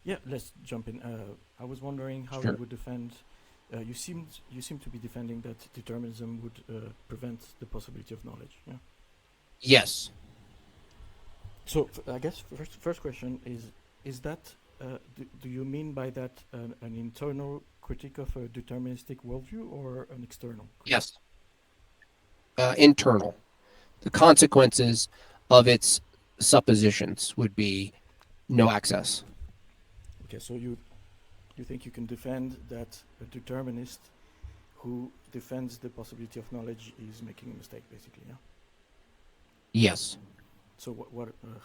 Yeah, let's jump in. I was wondering how you Sure. would defend. You seem to be defending that determinism would prevent the possibility of knowledge. Yeah. Yes. So I guess first question is that do you mean by that an internal critique of a deterministic worldview or an external critique? Yes. Internal. The consequences of its suppositions would be no access. Okay, so you think you can defend that a determinist who defends the possibility of knowledge is making a mistake, basically. Yeah. Yes. So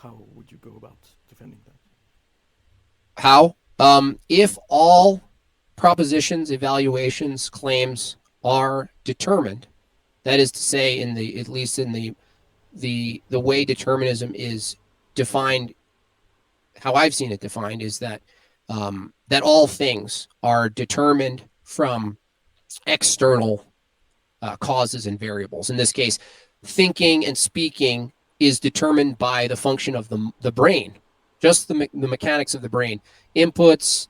how would you go about defending that? How? If all propositions, evaluations, claims are determined, that is to say, in the at least in the way determinism is defined, how I've seen it defined is that that all things are determined from external causes and variables. In this case, thinking and speaking is determined by the function of the brain, just the mechanics of the brain, inputs,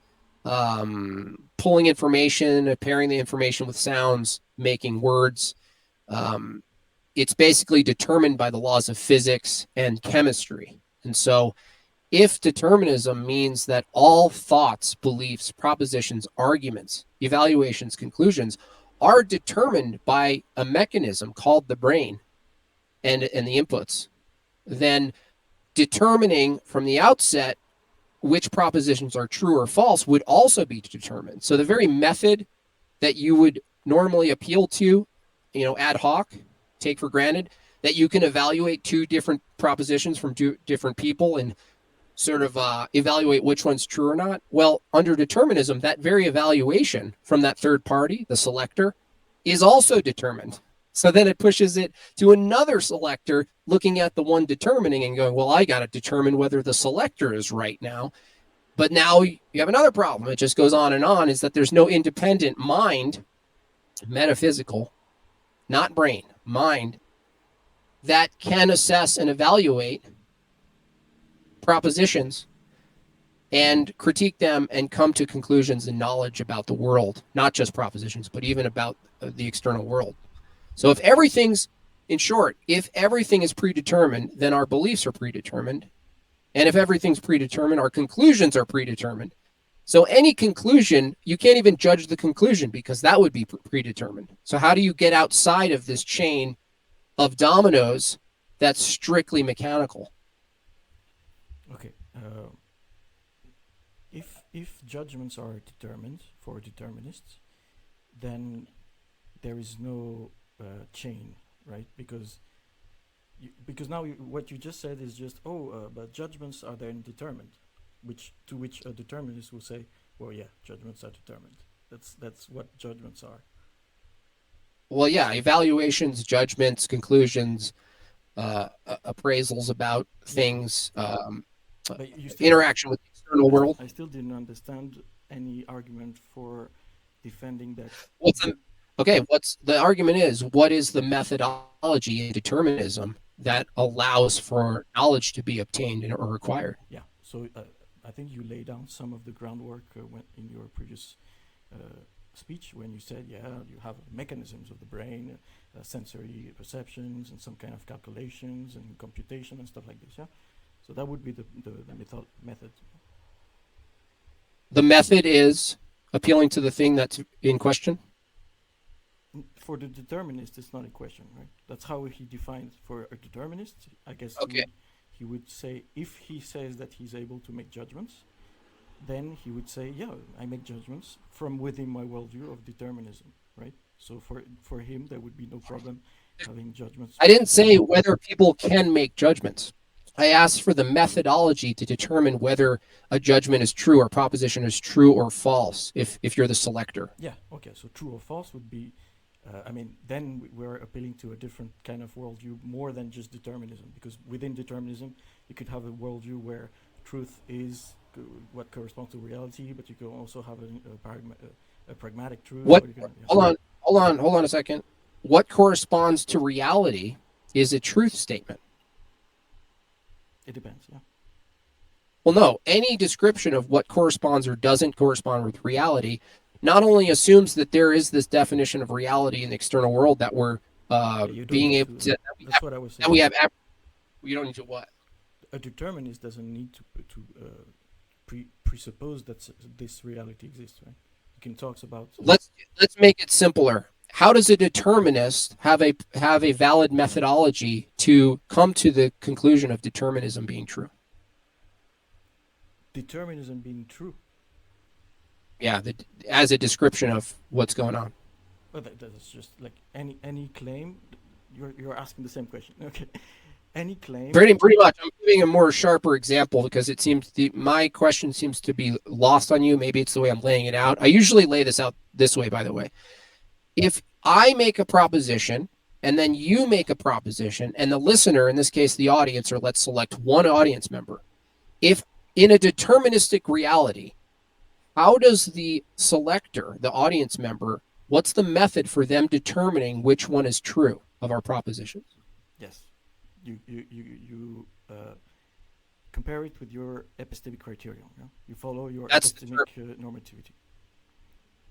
pulling information, pairing the information with sounds, making words. Um, it's basically determined by the laws of physics and chemistry. And so, if determinism means that all thoughts, beliefs, propositions, arguments, evaluations, conclusions are determined by a mechanism called the brain and the inputs, then determining from the outset which propositions are true or false would also be determined. So the very method that you would normally appeal to, ad hoc, take for granted, that you can evaluate two different propositions from two different people and sort of evaluate which one's true or not. Well, under determinism, that very evaluation from that third party, the selector, is also determined. So then it pushes it to another selector looking at the one determining and going, well, I got to determine whether the selector is right now. But now you have another problem. It just goes on, is that there's no independent mind, metaphysical, not brain, mind, that can assess and evaluate propositions and critique them and come to conclusions and knowledge about the world, not just propositions, but even about the external world. So if everything's, in short, if everything is predetermined, then our beliefs are predetermined. And if everything's predetermined, our conclusions are predetermined. So any conclusion, you can't even judge the conclusion because that would be predetermined. So how do you get outside of this chain of dominoes that's strictly mechanical? Okay. If judgments are determined for determinists, then there is no chain, right? Because now what you just said is just but judgments are then determined, which a determinist will say, well, yeah, judgments are determined. That's what judgments are. Well, yeah, evaluations, judgments, conclusions, appraisals about Yeah, things, but you still, interaction with the external world. I still didn't understand any argument for defending that. What's the What's the argument is? What is the methodology in determinism that allows for knowledge to be obtained or required? Yeah. So I think you lay down some of the groundwork when in your previous speech when you said, yeah, you have mechanisms of the brain, sensory perceptions, and some kind of calculations and computation and stuff like this. Yeah. So that would be the method. The method is appealing to the thing that's in question. For the determinist, it's not a question, right? That's how he defines for a determinist. I guess Okay. he would say if he says that he's able to make judgments, then he would say, yeah, I make judgments from within my worldview of determinism, right? So for him, there would be no problem having judgments. I didn't say whether people can make judgments. I asked for the methodology to determine whether a judgment is true or proposition is true or false if you're the selector. Yeah, okay. So true or false would be, I mean, then we're appealing to a different kind of worldview more than just determinism, because within determinism, you could have a worldview where truth is what corresponds to reality, but you can also have a pragmatic truth. What Or you can, hold yeah. on, hold on a second. What corresponds to reality is a truth statement. It depends. Yeah. Well, no, any description of what corresponds or doesn't correspond with reality not only assumes that there is this definition of reality in the external world that we're Yeah, you don't being need able to. to, That's what I was that we saying. have, we don't need to what? A determinist doesn't need to presuppose that this reality exists, right? You can talk about. Let's make it simpler. How does a determinist have a valid methodology to come to the conclusion of determinism being true? Determinism being true. Yeah, as a description of what's going on. Well, that's just like any claim. You're asking the same question. Okay, any claim. Pretty much. I'm giving a more sharper example because it seems my question seems to be lost on you. Maybe it's the way I'm laying it out. I usually lay this out this way, by the way. If I make a proposition and then you make a proposition and the listener, in this case the audience, or let's select one audience member, if in a deterministic reality, how does the selector, the audience member, what's the method for them determining which one is true of our propositions? Yes, you compare it with your epistemic criterion. Yeah? You follow your That's epistemic normativity.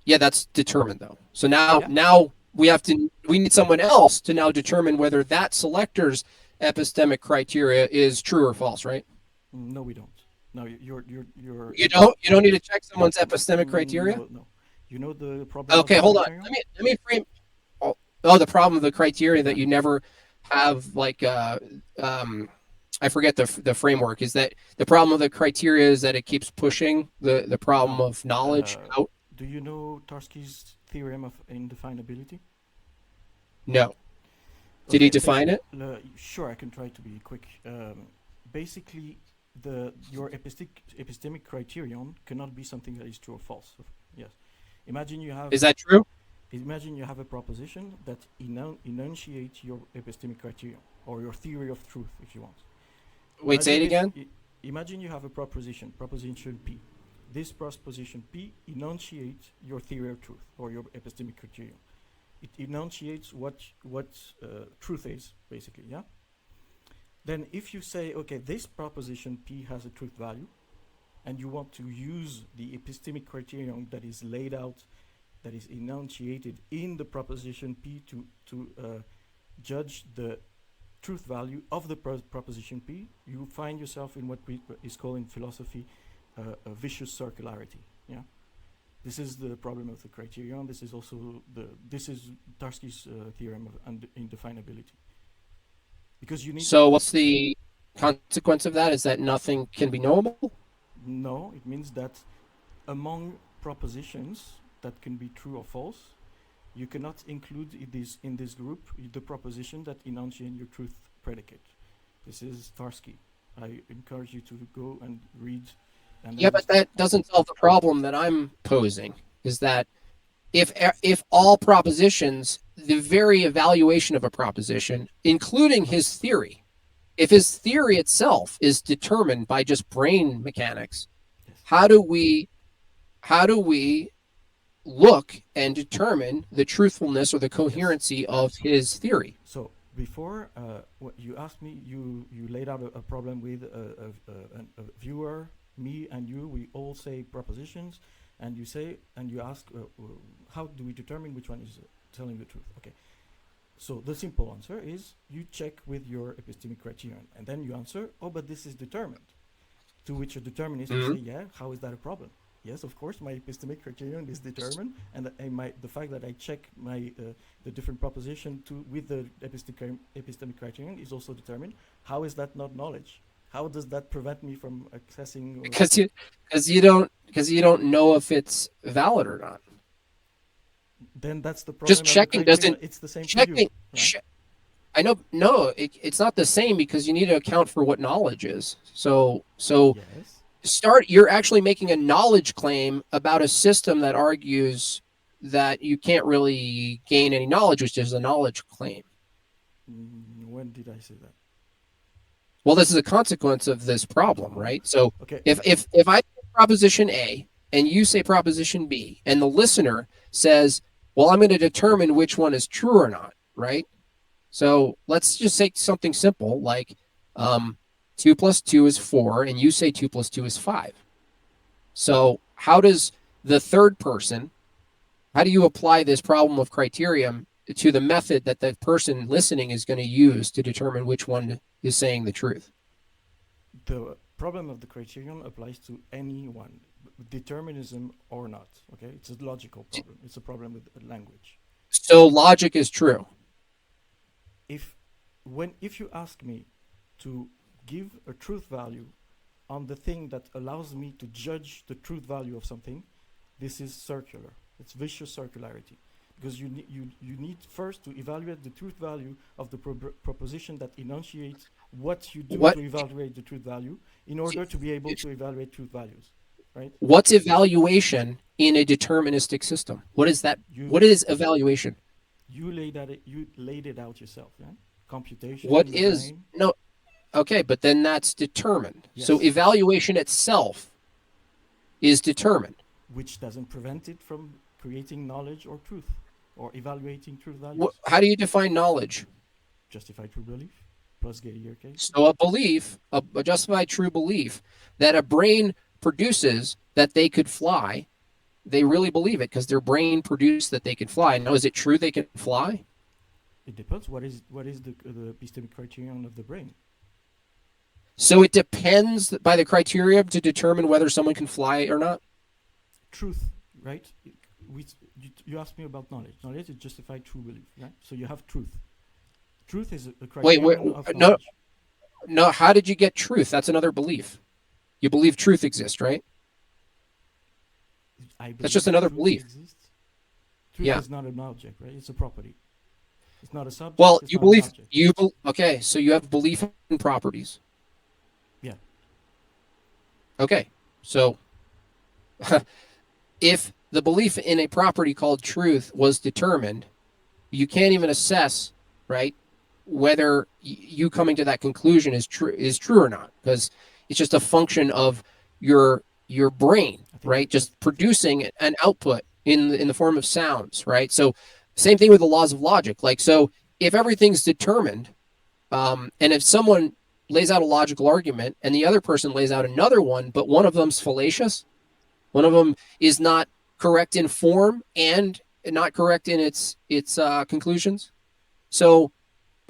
Yeah, that's determined though. So Yeah. now we need someone else to now determine whether that selector's epistemic criteria is true or false, right? No, we don't. No, you're. You don't need to check someone's epistemic criteria? No, no. You know the problem of Okay, the hold on. criterion? Let me frame the problem of the criteria Yeah. that you never have like I forget the framework. Is that the problem of the criteria is that it keeps pushing the problem of knowledge out? Do you know Tarski's theorem of indefinability? No. Did he define it? Sure, I can try to be quick. Basically, your epistemic criterion cannot be something that is true or false. Yes. Imagine you have. Is that true? Imagine you have a proposition that enunciates your epistemic criterion or your theory of truth, if you want. Wait, say it again. Imagine you have a proposition P. This proposition P enunciates your theory of truth or your epistemic criterion. It enunciates what truth is, basically, yeah? Then if you say, okay, this proposition P has a truth value, and you want to use the epistemic criterion that is laid out, that is enunciated in the proposition P to judge the truth value of the proposition P, you find yourself in what is called in philosophy a vicious circularity. Yeah, this is the problem of the criterion. This is also this is Tarski's theorem of indefinability. Because you need. So what's the consequence of that? Is that nothing can be knowable? No, it means that among propositions that can be true or false, you cannot include in this group the proposition that enunciates your truth predicate. This is Tarski. I encourage you to go and read. And Yeah, but that doesn't solve the problem that I'm posing. Is that if all propositions, the very evaluation of a proposition, including his theory, if his theory itself is determined by just brain mechanics, Yes. how do we look and determine the truthfulness or the coherency of his theory? So before what you asked me, you laid out a problem with a viewer, me and you. We all say propositions, and you ask, how do we determine which one is telling the truth? Okay. So the simple answer is you check with your epistemic criterion, and then you answer, oh, but this is determined. To which a determinist will say, yeah, how is that a problem? Yes, of course, my epistemic criterion is determined, and the fact that I check the different proposition with the epistemic criterion is also determined. How is that not knowledge? How does that prevent me from accessing? Because you don't know if it's valid or not. Then that's the problem. Just checking doesn't. It's the same Checking. for you. Right? I know. No, it's not the same because you need to account for what knowledge is. So Yes. you're actually making a knowledge claim about a system that argues that you can't really gain any knowledge, which is a knowledge claim. When did I say that? Well, this is a consequence of this problem, right? So Okay. if I say proposition A and you say proposition B, and the listener says, well, I'm going to determine which one is true or not, right? So let's just say something simple like 2 plus 2 is 4, and you say 2 plus 2 is 5. So how does the third person, how do you apply this problem of criterion to the method that the person listening is going to use to determine which one is saying the truth? The problem of the criterion applies to anyone, determinism or not. Okay, it's a logical problem. It's a problem with language. So logic is true. If if you ask me to give a truth value on the thing that allows me to judge the truth value of something, this is circular. It's vicious circularity, because you need first to evaluate the truth value of the proposition that enunciates what you do What to evaluate the truth value in order to be able to evaluate truth values, right? what's evaluation in a deterministic system? What is that? You What is evaluation? you laid it out yourself, yeah? What Computation, the is brain, no okay, but then that's determined. So yes, evaluation itself is determined. which doesn't prevent it from creating knowledge or truth or evaluating truth values. How do you define knowledge? Justified true belief plus Gettier case. So a belief, a justified true belief that a brain produces that they could fly, they really believe it because their brain produced that they could fly. Now, is it true they can fly? It depends. What is the epistemic criterion of the brain? So it depends by the criteria to determine whether someone can fly or not? Truth, right? You asked me about knowledge. Knowledge is justified true belief, right? So you have truth. Truth is a Wait, criterion of no, knowledge. no. How did you get truth? That's another belief. You believe truth exists, right? I That's believe just that another truth belief. exists. Truth Yeah. is not an object, right? It's a property. It's not a subject. Well, It's you not an believe object. okay. So you have belief in properties. Yeah. Okay. So if the belief in a property called truth was determined, you can't even assess, right, whether you coming to that conclusion is true or not, because it's just a function of your brain, I think right, that's. just producing an output in the form of sounds, right? So same thing with the laws of logic. Like, so if everything's determined, and if someone lays out a logical argument and the other person lays out another one, but one of them's fallacious, one of them is not correct in form and not correct in its conclusions. So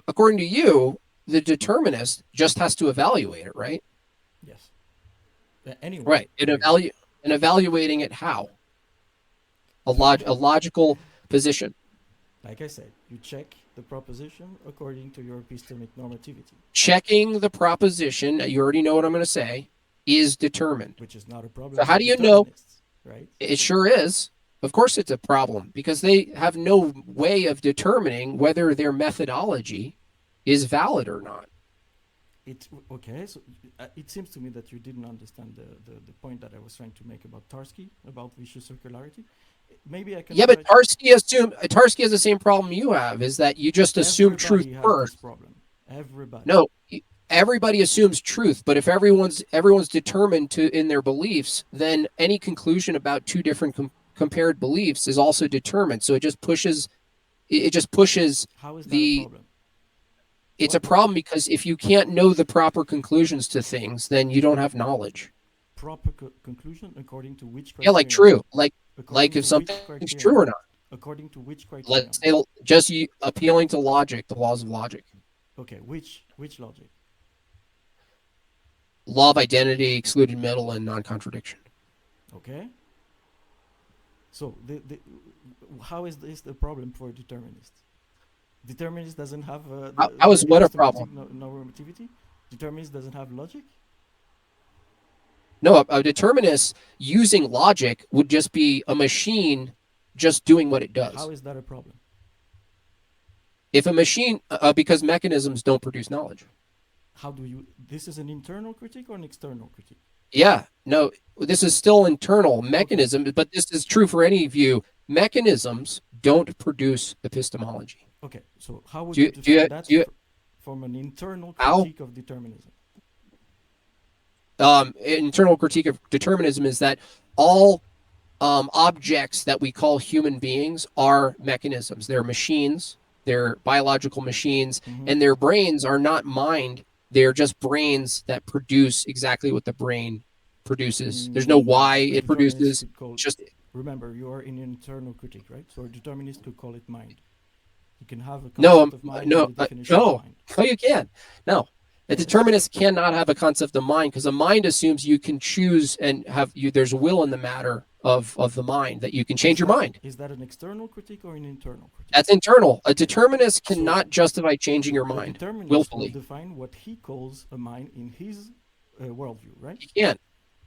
according to you, the determinist just has to evaluate it, right? Yes. Anyone, Right. And really. evaluating it how? A logical position. Like I said, you check the proposition according to your epistemic normativity, Checking the proposition, you already know what I'm going to say, is determined. which is not a problem So how for do you know? determinists, right? It sure is. Of course, it's a problem because they have no way of determining whether their methodology is valid or not. Okay. So it seems to me that you didn't understand the point that I was trying to make about Tarski, about vicious circularity. Maybe I can Yeah, but try. Tarski has the same problem you have, is that you just assume truth Everybody has this first. problem. Everybody. No, everybody assumes truth, but if everyone's determined to in their beliefs, then any conclusion about two different compared beliefs is also determined. So it just pushes How is that a the problem? it's a What problem because if you can't know the proper conclusions to things, then you don't have knowledge. proper conclusion according to which Yeah, like criterion? true, like According if to which something's true criterion? or not. According to which Let's criterion? say just appealing to logic, the laws of logic, Okay, which logic? law of identity, excluded middle, and non-contradiction. Okay. So how is this the problem for a determinist? Determinist doesn't have How is the what a epistemic problem? normativity. Determinist doesn't have logic. No, a determinist using logic would just be a machine just doing what it How does. is that a problem? If a machine, because mechanisms don't produce knowledge. How do you? This is an internal critique or an external critique? Yeah, no, this is still internal Okay. mechanism, but this is true for any view. Mechanisms don't produce epistemology. Okay. So how would Do you you, do you, define that do you from an internal how? critique of determinism? Internal critique of determinism is that all objects that we call human beings are mechanisms. They're machines, they're biological machines, Mm-hmm. and their brains are not mined They're just brains that produce exactly what the brain produces. There's no No, why a it determinist produces. could call. It's just Remember, you are in an internal critique, right? So a determinist could call it mind. You can have a no, concept of mind and no, the definition of no, mind. no. You can't. No, a Yes. determinist cannot have a concept of mind because a mind assumes you can choose and have you. There's will in the matter of the mind that you can change your mind. Is that an external critique or an internal critique? That's internal. A Yes. determinist So cannot justify changing your the mind determinist will willfully. define what he calls a mind in his worldview, right? He can't.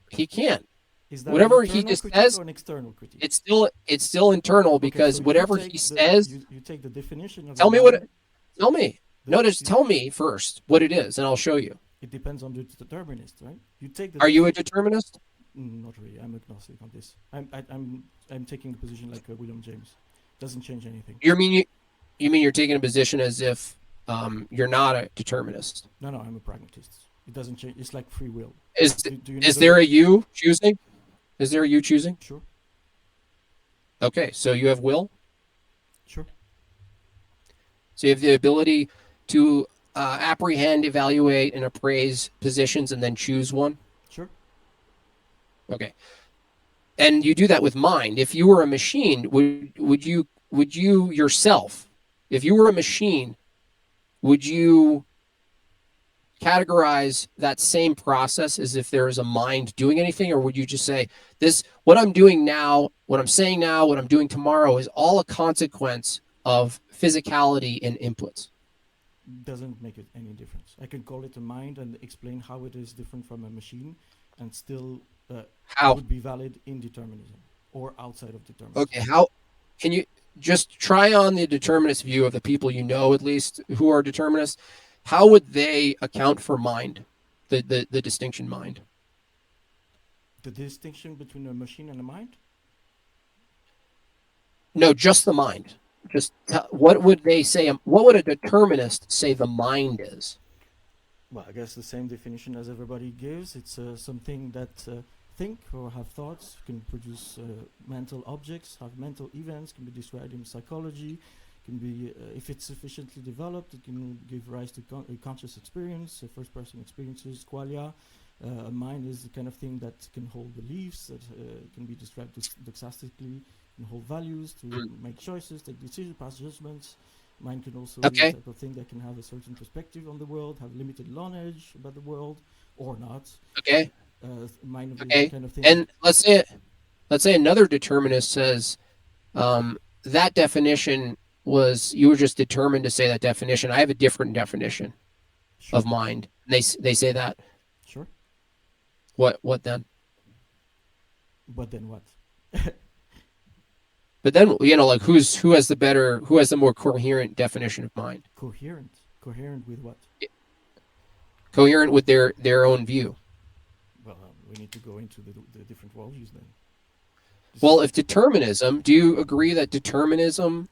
He can't. Is that an Whatever he internal just critique says, or an external critique? it's still internal Okay, so because whatever he says, you take the definition of a tell me what. mind. Tell me. The, No, just you, tell me first what it is, and I'll show you. it depends on the determinist, right? You take the Are you a determinist? Not really. I'm agnostic on this. I'm taking a position like William James. Doesn't change anything. You mean you're taking a position as if you're not a determinist? No, no, I'm a pragmatist. It doesn't change. It's like free will. Is Do you know is there a you choosing? Is there a you choosing? Sure, Okay, so you have will. sure. So you have the ability to apprehend, evaluate, and appraise positions, and then choose one. Sure. Okay, and you do that with mind. If you were a machine, would you yourself, if you were a machine, would you categorize that same process as if there is a mind doing anything, or would you just say this? What I'm doing now, what I'm saying now, what I'm doing tomorrow is all a consequence of physicality and inputs. Doesn't make it any difference. I can call it a mind and explain how it is different from a machine, and still How? would be valid in determinism or outside of determinism. Okay, how can you just try on the determinist view of the people you know at least who are determinists? How would they account for mind, the distinction mind? The distinction between a machine and a mind. No, just the mind. Just what would they say? What would a determinist say the mind is? Well, I guess the same definition as everybody gives. It's something that think or have thoughts, can produce mental objects, have mental events, can be described in psychology, can be, if it's sufficiently developed, it can give rise to a conscious experience, first-person experiences, qualia. A mind is the kind of thing that can hold beliefs, that can be described doxastically, can hold values, to make choices, take decisions, pass judgments. Mind can also be Okay. a type of thing that can have a certain perspective on the world, have limited knowledge about the world, or not. Okay. Mind is the Okay. kind of thing. And let's say another determinist says that definition was you were just determined to say that definition. I have a different definition Sure, of mind. And they say that. sure. What then? But then what? But then like who has the more coherent definition of mind? Coherent. Coherent with what? Coherent with their own view. Well, we need to go into the different worldviews then. Well, if determinism, do you agree that determinism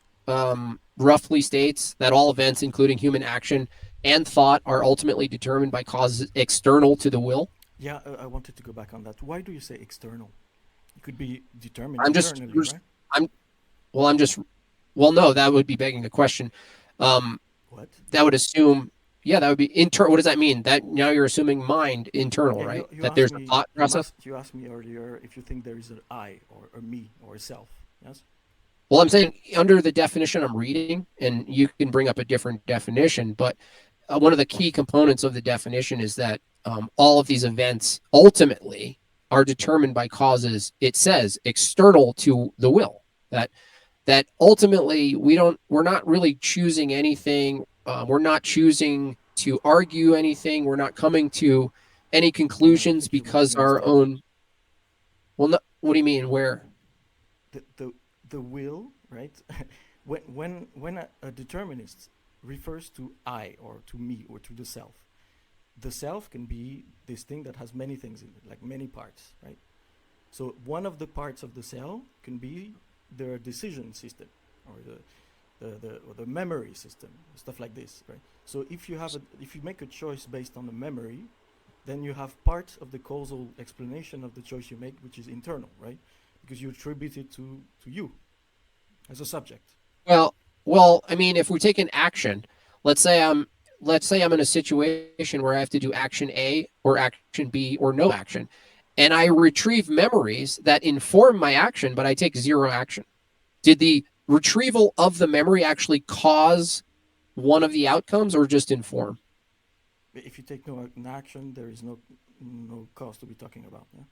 roughly states that all events, including human action and thought, are ultimately determined by causes external to the will? Yeah, I wanted to go back on that. Why do you say external? It could be determined I'm just, internally, right? I'm, well, I'm just, well, no, that would be begging the question. What? That would assume, yeah, that would be internal. What does that mean? That now you're assuming mind internal, Yeah, right? you That asked there's a me. thought process. You asked me earlier if you think there is an I or a me or a self. Yes. Well, I'm saying under the definition I'm reading, and you can bring up a different definition, but one of the key components of the definition is that all of these events ultimately are determined by causes, it says, external to the will. That ultimately we're not really choosing anything. We're not choosing to argue anything. We're not coming to any No, I conclusions think you're because making a our mistake. own. Well, no, what do you mean? Where? The the will, right? When a determinist refers to I or to me or to the self can be this thing that has many things in it, like many parts, right? So one of the parts of the cell can be the decision system or the memory system, stuff like this, right? So if you make a choice based on the memory, then you have part of the causal explanation of the choice you make, which is internal, right? Because you attribute it to you as a subject. Well, I mean, if we take an action, let's say let's say I'm in a situation where I have to do action A or action B or no action, and I retrieve memories that inform my action, but I take zero action. Did the retrieval of the memory actually cause one of the outcomes or just inform? If you take no action, there is no cause to be talking about. Yeah.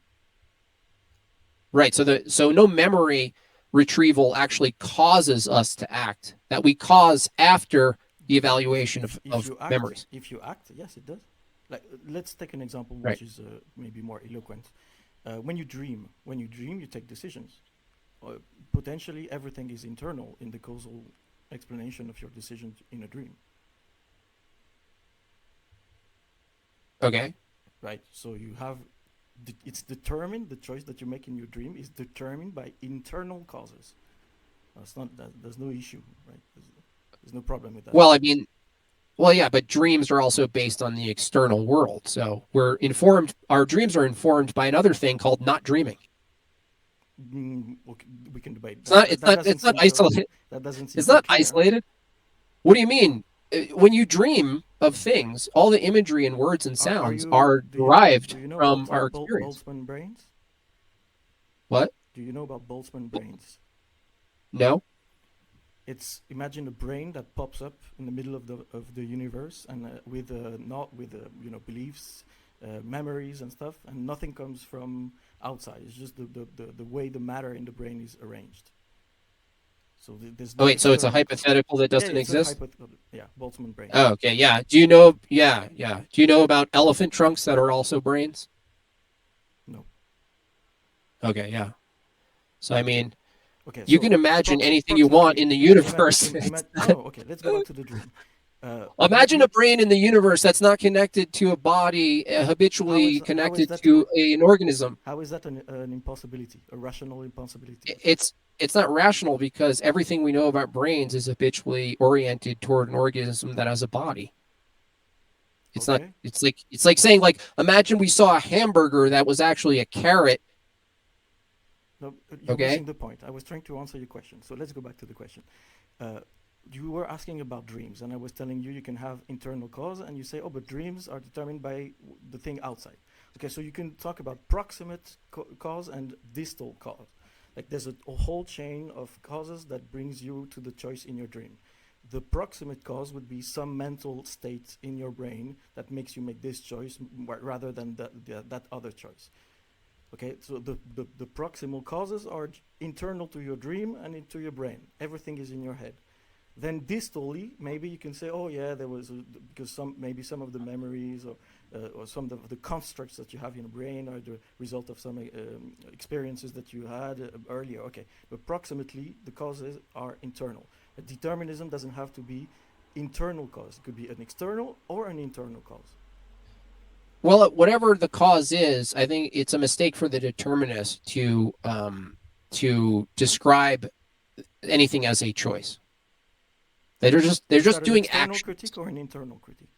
Right. So no memory retrieval actually causes us to act. That we cause after the Okay. evaluation If of you act, memories. yes, it does. Like, let's take an example Right. which is maybe more eloquent. When you dream, you take decisions. Potentially, everything is internal in the causal explanation of your decision in a dream. Okay. Right? So you have, it's determined, the choice that you make in your dream is determined by internal causes. That's not that, there's no issue, right? There's no problem with that. Well, I mean, well, yeah, but dreams are also based on the external world. So we're informed, our dreams are informed by another thing called not dreaming. Okay, we can debate It's that. not, it's That not, doesn't it's not seem so. isolated. That doesn't seem It's so not clear. isolated. What do you mean? When you dream of things, all the imagery and words and Are sounds you? are Do derived you know from about our experience. Boltzmann brains? What? Do you know about Boltzmann brains? No? It's, imagine a brain that pops up in the middle of the universe, and with not with beliefs, memories and stuff, and nothing comes from outside. It's just the way the matter in the brain is arranged. So there's Oh, no wait, so it's a external. hypothetical that Yeah, doesn't it's a exist? hypothetical. Yeah, Boltzmann brains. Oh, okay, yeah. Do you know, yeah, yeah. Do you know about elephant trunks that are also brains? No. Okay, yeah. So, I mean, Okay, you so can imagine anything you want approximately. in the universe. No, okay. Let's go back to the dream. Imagine a brain in the universe that's not connected to a body, habitually how is connected that to an organism. how is that an impossibility, a rational impossibility? It's not rational because everything we know about brains is habitually oriented toward an organism that has a body. It's not. Okay. It's like saying like imagine we saw a hamburger that was actually a carrot. No, you're Okay. missing the point. I was trying to answer your question. So let's go back to the question. Uh, you were asking about dreams, and I was telling you can have internal cause, and you say, oh, but dreams are determined by the thing outside. Okay, so you can talk about proximate cause and distal cause. Like there's a whole chain of causes that brings you to the choice in your dream. The proximate cause would be some mental state in your brain that makes you make this choice rather than that other choice. Okay, so the proximal causes are internal to your dream and into your brain. Everything is in your head. Then distally, maybe you can say, oh yeah, there was because some of the memories or some of the constructs that you have in your brain are the result of some experiences that you had earlier. Okay, but approximately the causes are internal. Determinism doesn't have to be internal cause. It could be an external or an internal cause. Well, whatever the cause is, I think it's a mistake for the determinist to describe anything as a choice. They're Is just that an doing external actions. critique or an internal critique?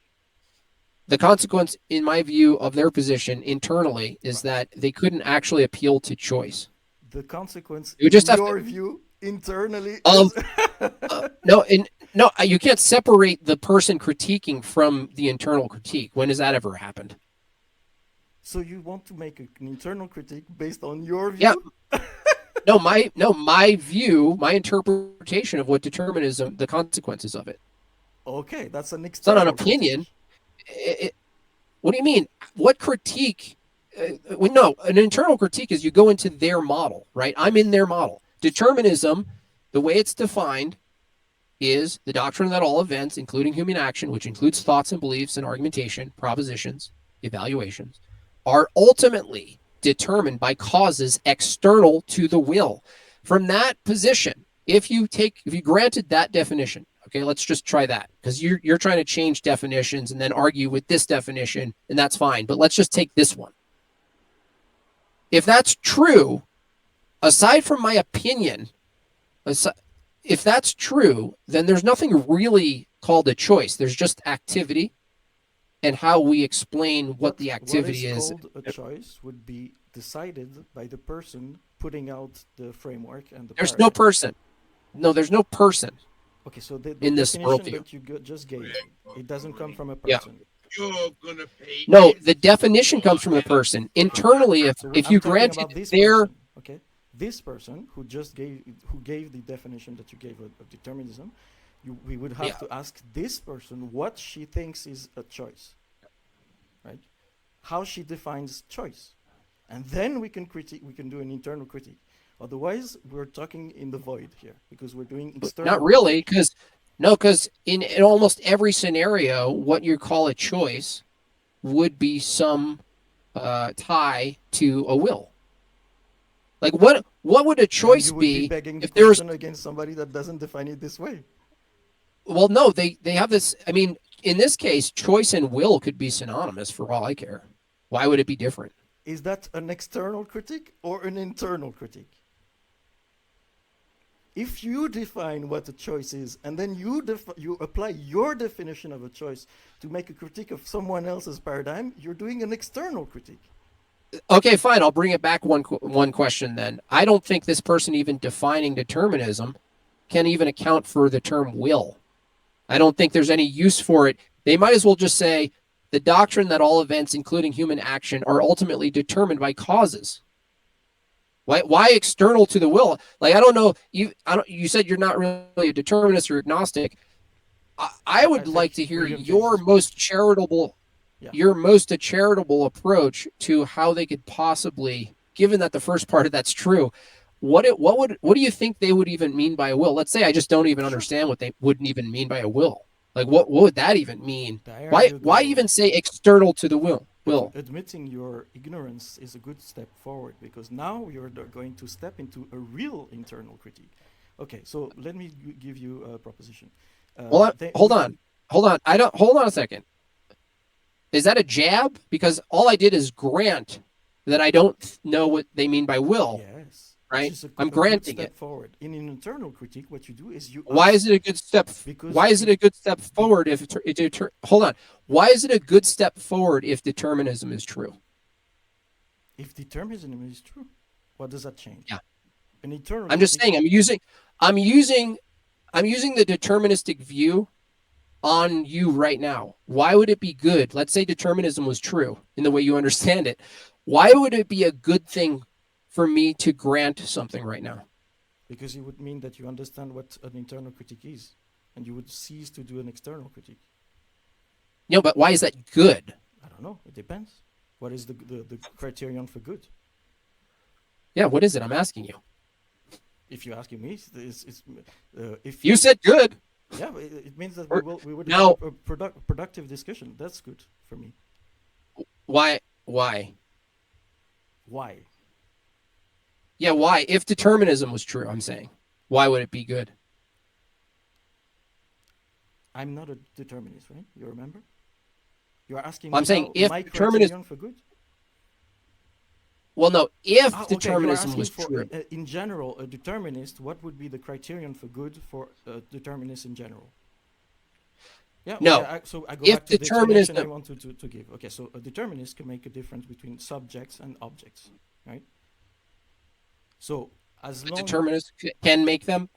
The consequence, in my view, of their position internally is Right. that they couldn't actually appeal to choice. The consequence, You in just have to. your view, internally Um, is. no, and no, you can't separate the person critiquing from the internal critique. When has that ever happened? So you want to make an internal critique based on your Yeah, view? my view, my interpretation of what determinism, the consequences of it. Okay, that's an It's not an external opinion. critique. What do you mean? What critique? No, an internal critique is you go into their model, right? I'm in their model. Determinism, the way it's defined, is the doctrine that all events, including human action, which includes thoughts and beliefs and argumentation, propositions, evaluations, are ultimately determined by causes external to the will. From that position, if you granted that definition, okay, let's just try that because you're trying to change definitions and then argue with this definition, and that's fine. But let's just take this one. If that's true, aside from my opinion, if that's true, then there's nothing really called a choice. There's just activity and how we explain what the What is activity is. called a choice would be decided by the person putting out the framework and the There's no paradigm. person. No, there's no person. Okay, so the in this definition worldview. that you just gave, it doesn't come from a Yeah. person. No, the definition comes from the person. Internally, So if I'm you talking granted about this their person. Okay, this person who gave the definition that you gave of determinism, we would have yeah. to ask this person what she thinks is a choice, right? How she defines choice, and then we can critique. We can do an internal critique. Otherwise, we're talking in the void here because we're doing Not external really, critique. because no, because in almost every scenario, what you call a choice would be some tie to a will. Like what would a Then choice you would be be begging the if there was? question against somebody that doesn't define it this way. Well, no, they have this. I mean, in this case, choice and will could be synonymous for all I care. Why would it be different? Is that an external critique or an internal critique? If you define what a choice is and then you apply your definition of a choice to make a critique of someone else's paradigm, you're doing an external critique. Okay, fine. I'll bring it back one question then. I don't think this person even defining determinism can even account for the term will. I don't think there's any use for it. They might as well just say the doctrine that all events, including human action, are ultimately determined by causes. Why external to the will? Like I don't know. You said you're not really a determinist or agnostic. I I would like think to hear William James your is one. most charitable Yeah. approach to how they could possibly, given that the first part of that's true, what do you think they would even mean by a will? Let's say I just don't even Sure. understand what they wouldn't even mean by a will. Like what would that even mean? There Why you why go. even say external to the will? Admitting your ignorance is a good step forward because now you're going to step into a real internal critique. Okay, so let me give you a proposition. Well, hold We on. Hold on. I don't hold on a second. Is that a jab? Because all I did is grant that I don't know what they mean by will, yes, which right? is I'm a good granting step it. forward. In an internal critique, what you do is you Why is ask it a good step? because Why is it a good step forward if hold on? Why is it a good step forward if determinism is true? if determinism is true, what does that change? Yeah. An internal I'm just critique. saying I'm using I'm using the deterministic view on you right now. Why would it be good? Let's say determinism was true in the way you understand it. Why would it be a good thing for me to grant something right now? Because it would mean that you understand what an internal critique is, and you would cease to do an external critique. You know, but why is that good? I don't know. It depends. What is the criterion for good? Yeah, what is it? I'm asking you. If you're asking me, it's if You said good. yeah, it means that Or, we would have now, a productive discussion. That's good for me. why? Why? Why? Yeah, why? If determinism was true, I'm saying, why would it be good? I'm not a determinist, right? You remember? You're asking I'm me saying how if my determinism. criterion for good. Well, no, if Okay. You're determinism asking was for true. in general a determinist. What would be the criterion for good for a determinist in general? Yeah, okay. No, So I go if back to the explanation I determinism, want to give. Okay, so a determinist can make a difference between subjects and objects, right? So as a long determinist can make them.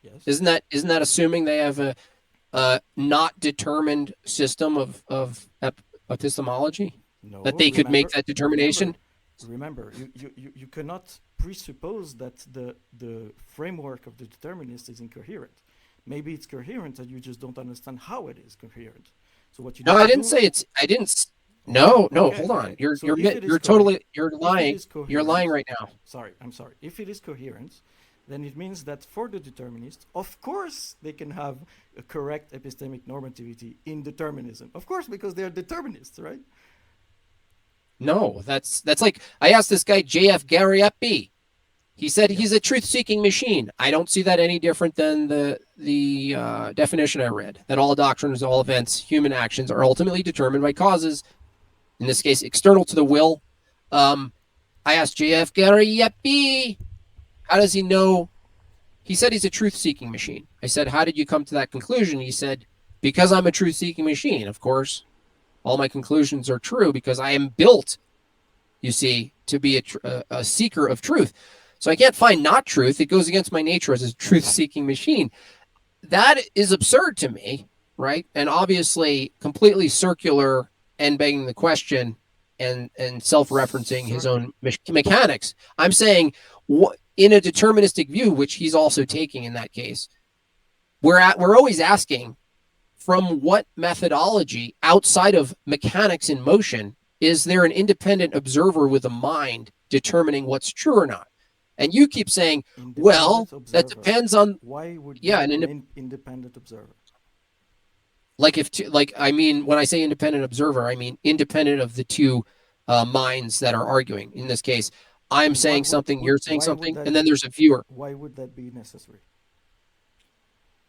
yes, Isn't that assuming they have a not determined system of epistemology that no, they could make that determination? remember, you cannot presuppose that the framework of the determinist is incoherent. Maybe it's coherent and you just don't understand how it is coherent. So what you No, need I to didn't do, say it's. I didn't. okay, No. okay, Hold on. okay. So if it is You're totally if it is You're coherent, lying right now. sorry, I'm sorry. If it is coherent, then it means that for the determinist, of course, they can have a correct epistemic normativity in determinism. Of course, because they are determinists, right? No, that's like I asked this guy J.F. Gariepi. He said Yeah. he's a truth-seeking machine. I don't see that any different than the definition I read. That all doctrines, all events, human actions are ultimately determined by causes. In this case, external to the will. Um, I asked J.F. Gariepi, how does he know? He said he's a truth-seeking machine. I said, how did you come to that conclusion? He said, because I'm a truth-seeking machine. Of course, all my conclusions are true because I am built, you see, to be a seeker of truth. So I can't find not truth. It goes against my nature as a truth-seeking machine. that is absurd to me, right? And obviously completely circular and begging the question and self-referencing his Certainly. own mechanics. I'm saying in a deterministic view, which he's also taking in that case, we're always asking from what methodology outside of mechanics in motion is there an independent observer with a mind determining what's true or not? And you keep saying, well, Independent that observer. depends on, Why would yeah, be and an independent observer? like if like I mean when I say independent observer, I mean independent of the two minds that are arguing. In this case, I'm And why saying something, you're saying why would something, that and then be there's a viewer. why would that be necessary?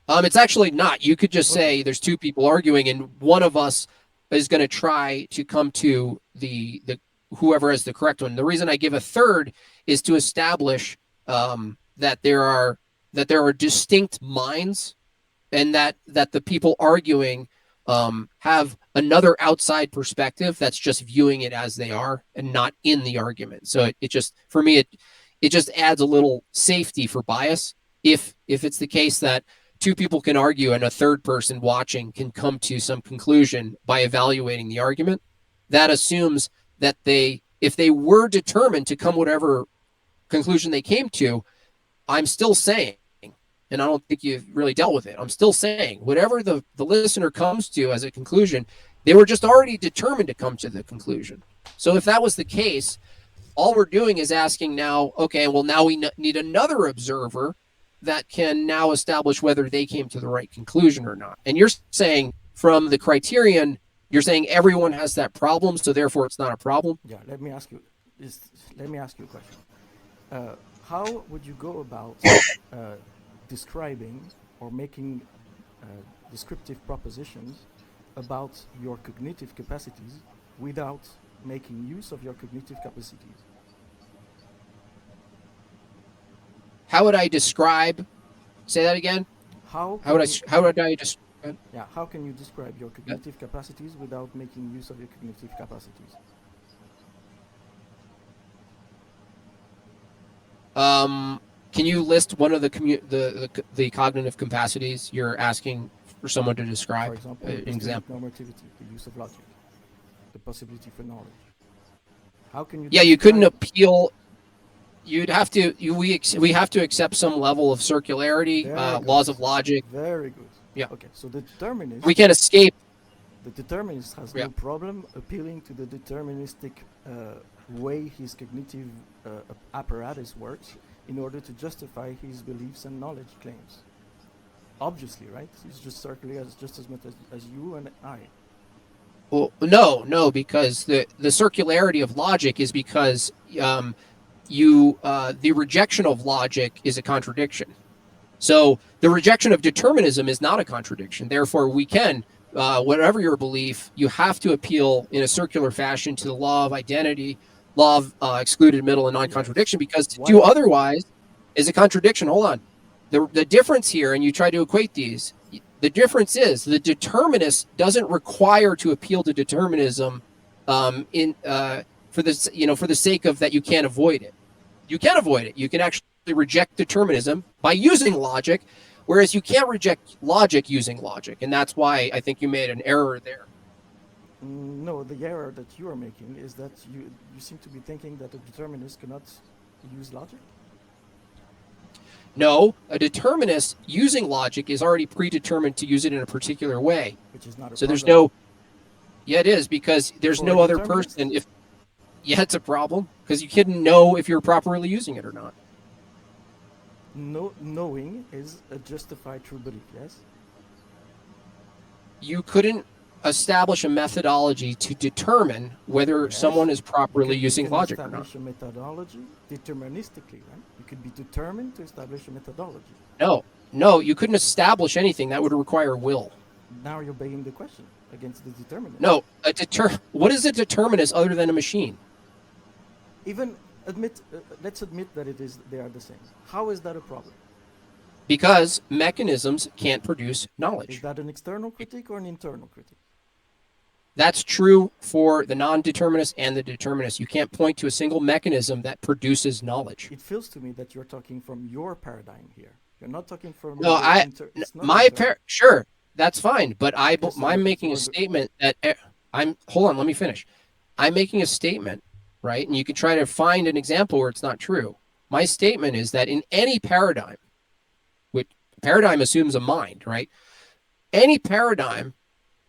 It's actually not. You could just Okay. say there's two people arguing, and one of us is going to try to come to the whoever has the correct one. The reason I give a third is to establish that there are distinct minds, and that the people arguing have another outside perspective that's just viewing it as they are and not in the argument. So it just for me it just adds a little safety for bias if it's the case that two people can argue and a third person watching can come to some conclusion by evaluating the argument. That assumes that if they were determined to come whatever conclusion they came to, I'm still saying, and I don't think you've really dealt with it, I'm still saying, whatever the listener comes to as a conclusion, they were just already determined to come to the conclusion. So if that was the case, all we're doing is asking now, okay, well, now we need another observer that can now establish whether they came to the right conclusion or not. And you're saying from the criterion, you're saying everyone has that problem, so therefore it's not a problem? Yeah. Let me ask you a question. Uh, how would you go about uh, describing or making uh, descriptive propositions about your cognitive capacities without making use of your cognitive capacities? How would I describe, say that again? How How would can I, you how would I just, Yeah, how can you describe your cognitive capacities without making use of your cognitive capacities? can you list one of the cognitive capacities you're asking for someone to For describe? example, An epistemic example. normativity, the use of logic, the possibility for knowledge. How can you Yeah, you couldn't describe? appeal. You'd have to. We have to accept some level of circularity, Very good. laws of logic. Very good. Yeah, Okay, so the determinist, we can't escape. has Yeah. no problem appealing to the deterministic way his cognitive apparatus works in order to justify his beliefs and knowledge claims. Obviously, right? He's just circular just as much as you and I. Well, no, because the circularity of logic is because the rejection of logic is a contradiction. So the rejection of determinism is not a contradiction. Therefore, we can, whatever your belief, you have to appeal in a circular fashion to the law of identity, law of excluded middle and Yes. non-contradiction, because to do Why? otherwise is a contradiction. Hold on. The difference here, and you try to equate these, the difference is the determinist doesn't require to appeal to determinism in for this, for the sake of that you can't avoid it. You can avoid it. You can actually reject determinism by using logic, whereas you can't reject logic using logic. And that's why I think you made an error there. No, the error that you are making is that you seem to be thinking that a determinist cannot use logic. No, a determinist using logic is already predetermined to use it in a particular way. Which is not a So there's problem no, yeah, it is because there's for a no other determinist. person. If, yeah, it's a problem because you couldn't know if you're properly using it or not. Knowing is a justified true belief. Yes. You couldn't establish a methodology to determine whether Yes. someone is properly You using can logic or not. establish a methodology deterministically, right? You could be determined to establish a methodology. No, you couldn't establish anything that would require will. Now you're begging the question against the determinist. No, what is a determinist other than a machine? Even let's admit that they are the same. How is that a problem? Because mechanisms can't produce Is knowledge. that an external critique or an internal critique? That's true for the non-determinist and the determinist. You can't point to a single mechanism that produces knowledge. It feels to me that you're talking from your paradigm here. You're not talking from No, the inter. It's not my internal. sure, that's fine, but Yes, I'm making a for the. statement that I'm hold on, let me finish. I'm making a statement, right? And you can try to find an example where it's not true. My statement is that in any paradigm, which paradigm assumes a mind, right? Any paradigm,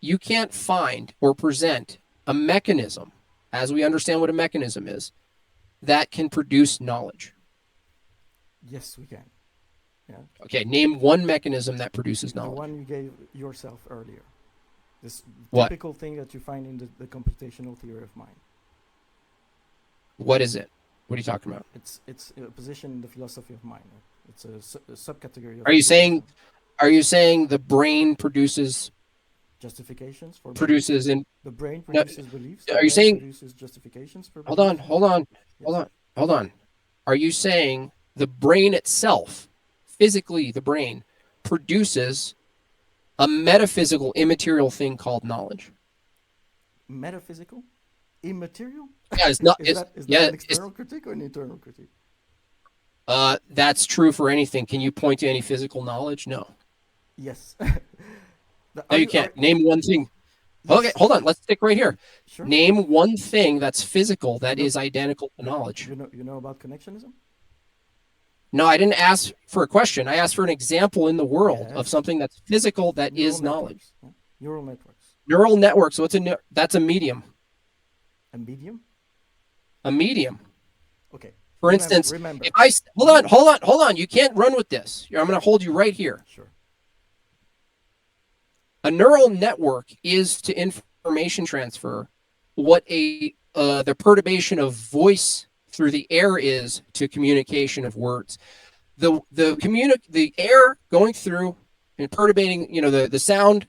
you can't find or present a mechanism, as we understand what a mechanism is, that can produce knowledge. Yes, we can. Yeah, Okay, name one mechanism that produces the knowledge. one you gave yourself earlier. This What? typical thing that you find in the computational theory of mind. What is it? What are you talking about? It's a position in the philosophy of mind. It's a subcategory of Are you saying physicalism. the brain Justifications for beliefs. produces in The brain no, produces beliefs. The are you brain saying produces justifications for hold on, beliefs. hold Yes. on, hold on. Are you saying the brain itself, physically the brain, produces a metaphysical immaterial thing called knowledge? Metaphysical, immaterial. Yeah, it's not Is that yeah, an external critique or an internal critique? that's true for anything. Can you point to any physical knowledge? No. Yes. No, Are you you can't. are Name one thing. Okay, yes? hold on. Let's stick right here. Sure. Name one thing that's physical You that know is identical to knowledge. you know about connectionism? No, I didn't ask for a question. I asked for an example in the world of Yes. something that's physical that Neural is knowledge. networks. Yeah? Neural networks. Neural networks. That's a medium. A medium. A medium. Okay. For instance, if Remember. I You hold on. You can't run with this. I'm going to hold you right here. sure. A neural network is to information transfer what the perturbation of voice through the air is to communication of words. The air going through and perturbating, the sound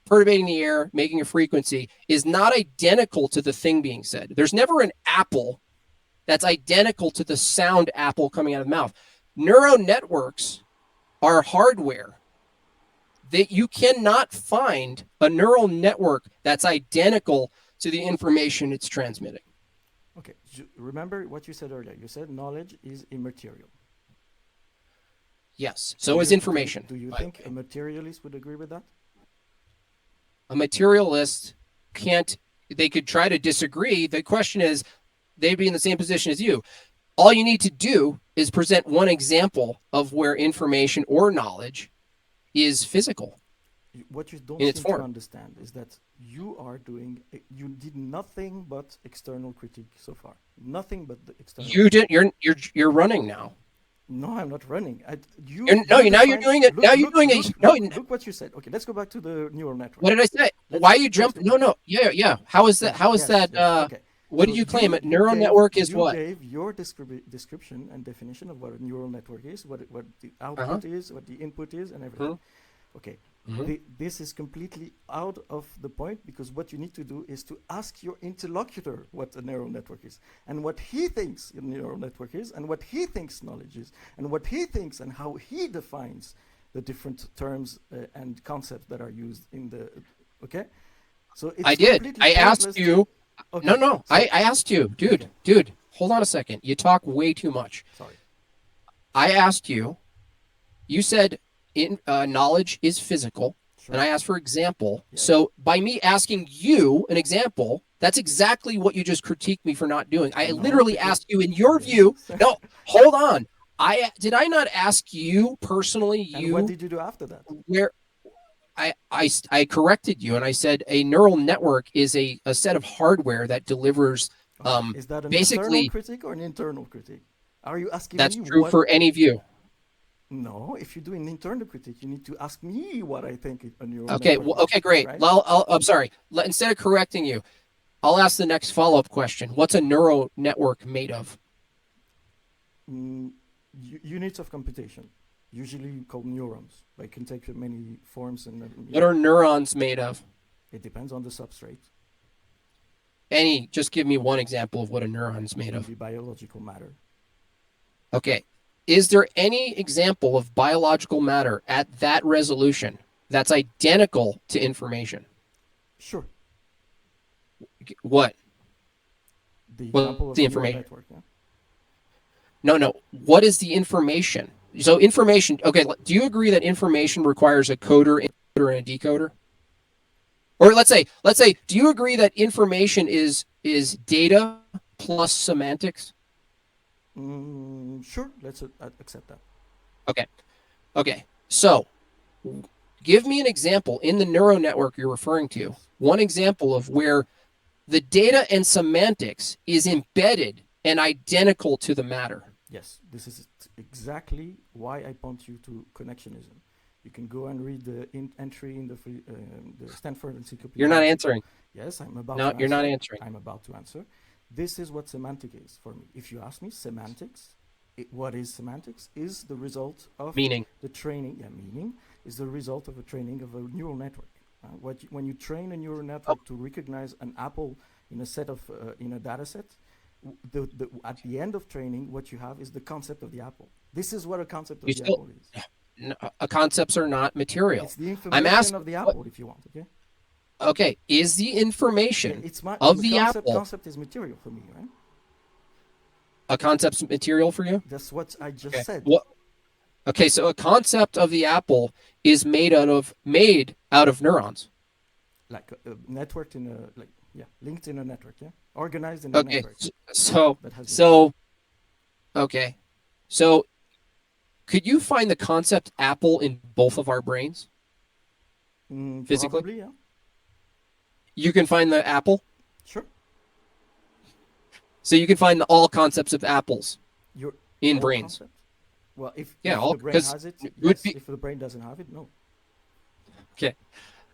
perturbating the air, making a frequency is not identical to the thing being said. There's never an apple that's identical to the sound apple coming out of the mouth. Neural networks are hardware that you cannot find a neural network that's identical to the information it's transmitting. Okay. Remember what you said earlier. You said knowledge is immaterial. Yes. So is information. Do you By the think a way, materialist would agree with that? a materialist can't. They could try to disagree. The question is, they'd be in the same position as you. All you need to do is present one example of where information or knowledge is physical What you don't in its seem to form. understand is that you did nothing but external critique so far. Nothing but the external You critique. did. You're running now. No, I'm not running. You're, no, You now you're define. doing it. Now you're doing it. No, Look what you said. Okay, let's go back to the neural network. what did I say? Let's Why are you let's jump? go No, back. no. Yeah, yeah. How is that? Yeah, How is yes, that? yes. Okay. What So did you claim? A neural network is what? gave your description and definition of what a neural network is, what the Uh huh. output is, what the input is, and everything. Okay. Mm-hmm. This is completely out of the point because what you need to do is to ask your interlocutor what a neural network is and what he thinks a neural network is and what he thinks knowledge is and what he thinks and how he defines the different terms and concepts that are used in the. Okay. So I it's did. completely I asked pointless to. you. No, Okay. no. So I asked you, okay. dude. Hold on a second. You talk way too much. Sorry. I asked you. You said in knowledge is physical, and Sure. I asked for example. Yes. So by me asking you an example, that's exactly what you just critiqued me for not doing. I No, literally because asked you, in your view. yes. No, hold on. I not ask you personally? And what You did you do after that? where I corrected you and I said a neural network is a set of hardware that delivers Okay. Is that an external basically critique or an internal critique? Are you asking that's me true what? for any view. No, if you do an internal critique, you need to ask me what I think a neural Okay, network well, is, okay, great. right? I'm sorry. Instead of correcting you, I'll ask the next follow-up question. What's a neural network made of? Mm, units of computation, usually called neurons. They can take many forms, and What are neurons made of? it depends on the substrate. Just give me one example of what a neuron's It made can of. be biological matter. Okay. Is there any example of biological matter at that resolution that's identical to information? Sure. What? The What's example of the a neural information? network. Yeah? No, no. What is the information? So information. Okay, do you agree that information requires a coder, encoder, and a decoder? Or let's say, do you agree that information is data plus semantics? Sure, let's accept that. Okay. Okay. So give me an example in the neural network you're referring to. Yes. One example of where the data and semantics is embedded and identical to the matter. Yes, this is exactly why I point you to connectionism. You can go and read the entry in the Stanford Encyclopedia. You're not answering. Yes, I'm about to No, answer. you're not answering. I'm about to answer. This is what semantic is for me. If you ask me, semantics, what is semantics? Is the result of Meaning. the training. Yeah, meaning is the result of a training of a neural network. When you train a neural network to recognize an apple in a set of in a data set, at the end of training, what you have is the concept of the apple. This is what a concept of You the still apple is. concepts are not material. It's the I'm information asking. of the apple, if you want. Okay. Okay, is the Yeah, information it's my of the the concept. apple Concept is material for me, right? a concept's material for you? That's what I just Okay. said. What? Okay, so a concept of the apple is made out of neurons. Like networked in a linked in a network. Yeah, organized in a Okay, network so that has been trained. so okay, so could you find the concept apple in both of our brains physically? Probably, yeah. You can find the apple, Sure. so you can find all concepts of apples Your in all brains. concept. Well, Yeah, if all the brain because has it, it would yes. be If the brain doesn't have it, no. okay.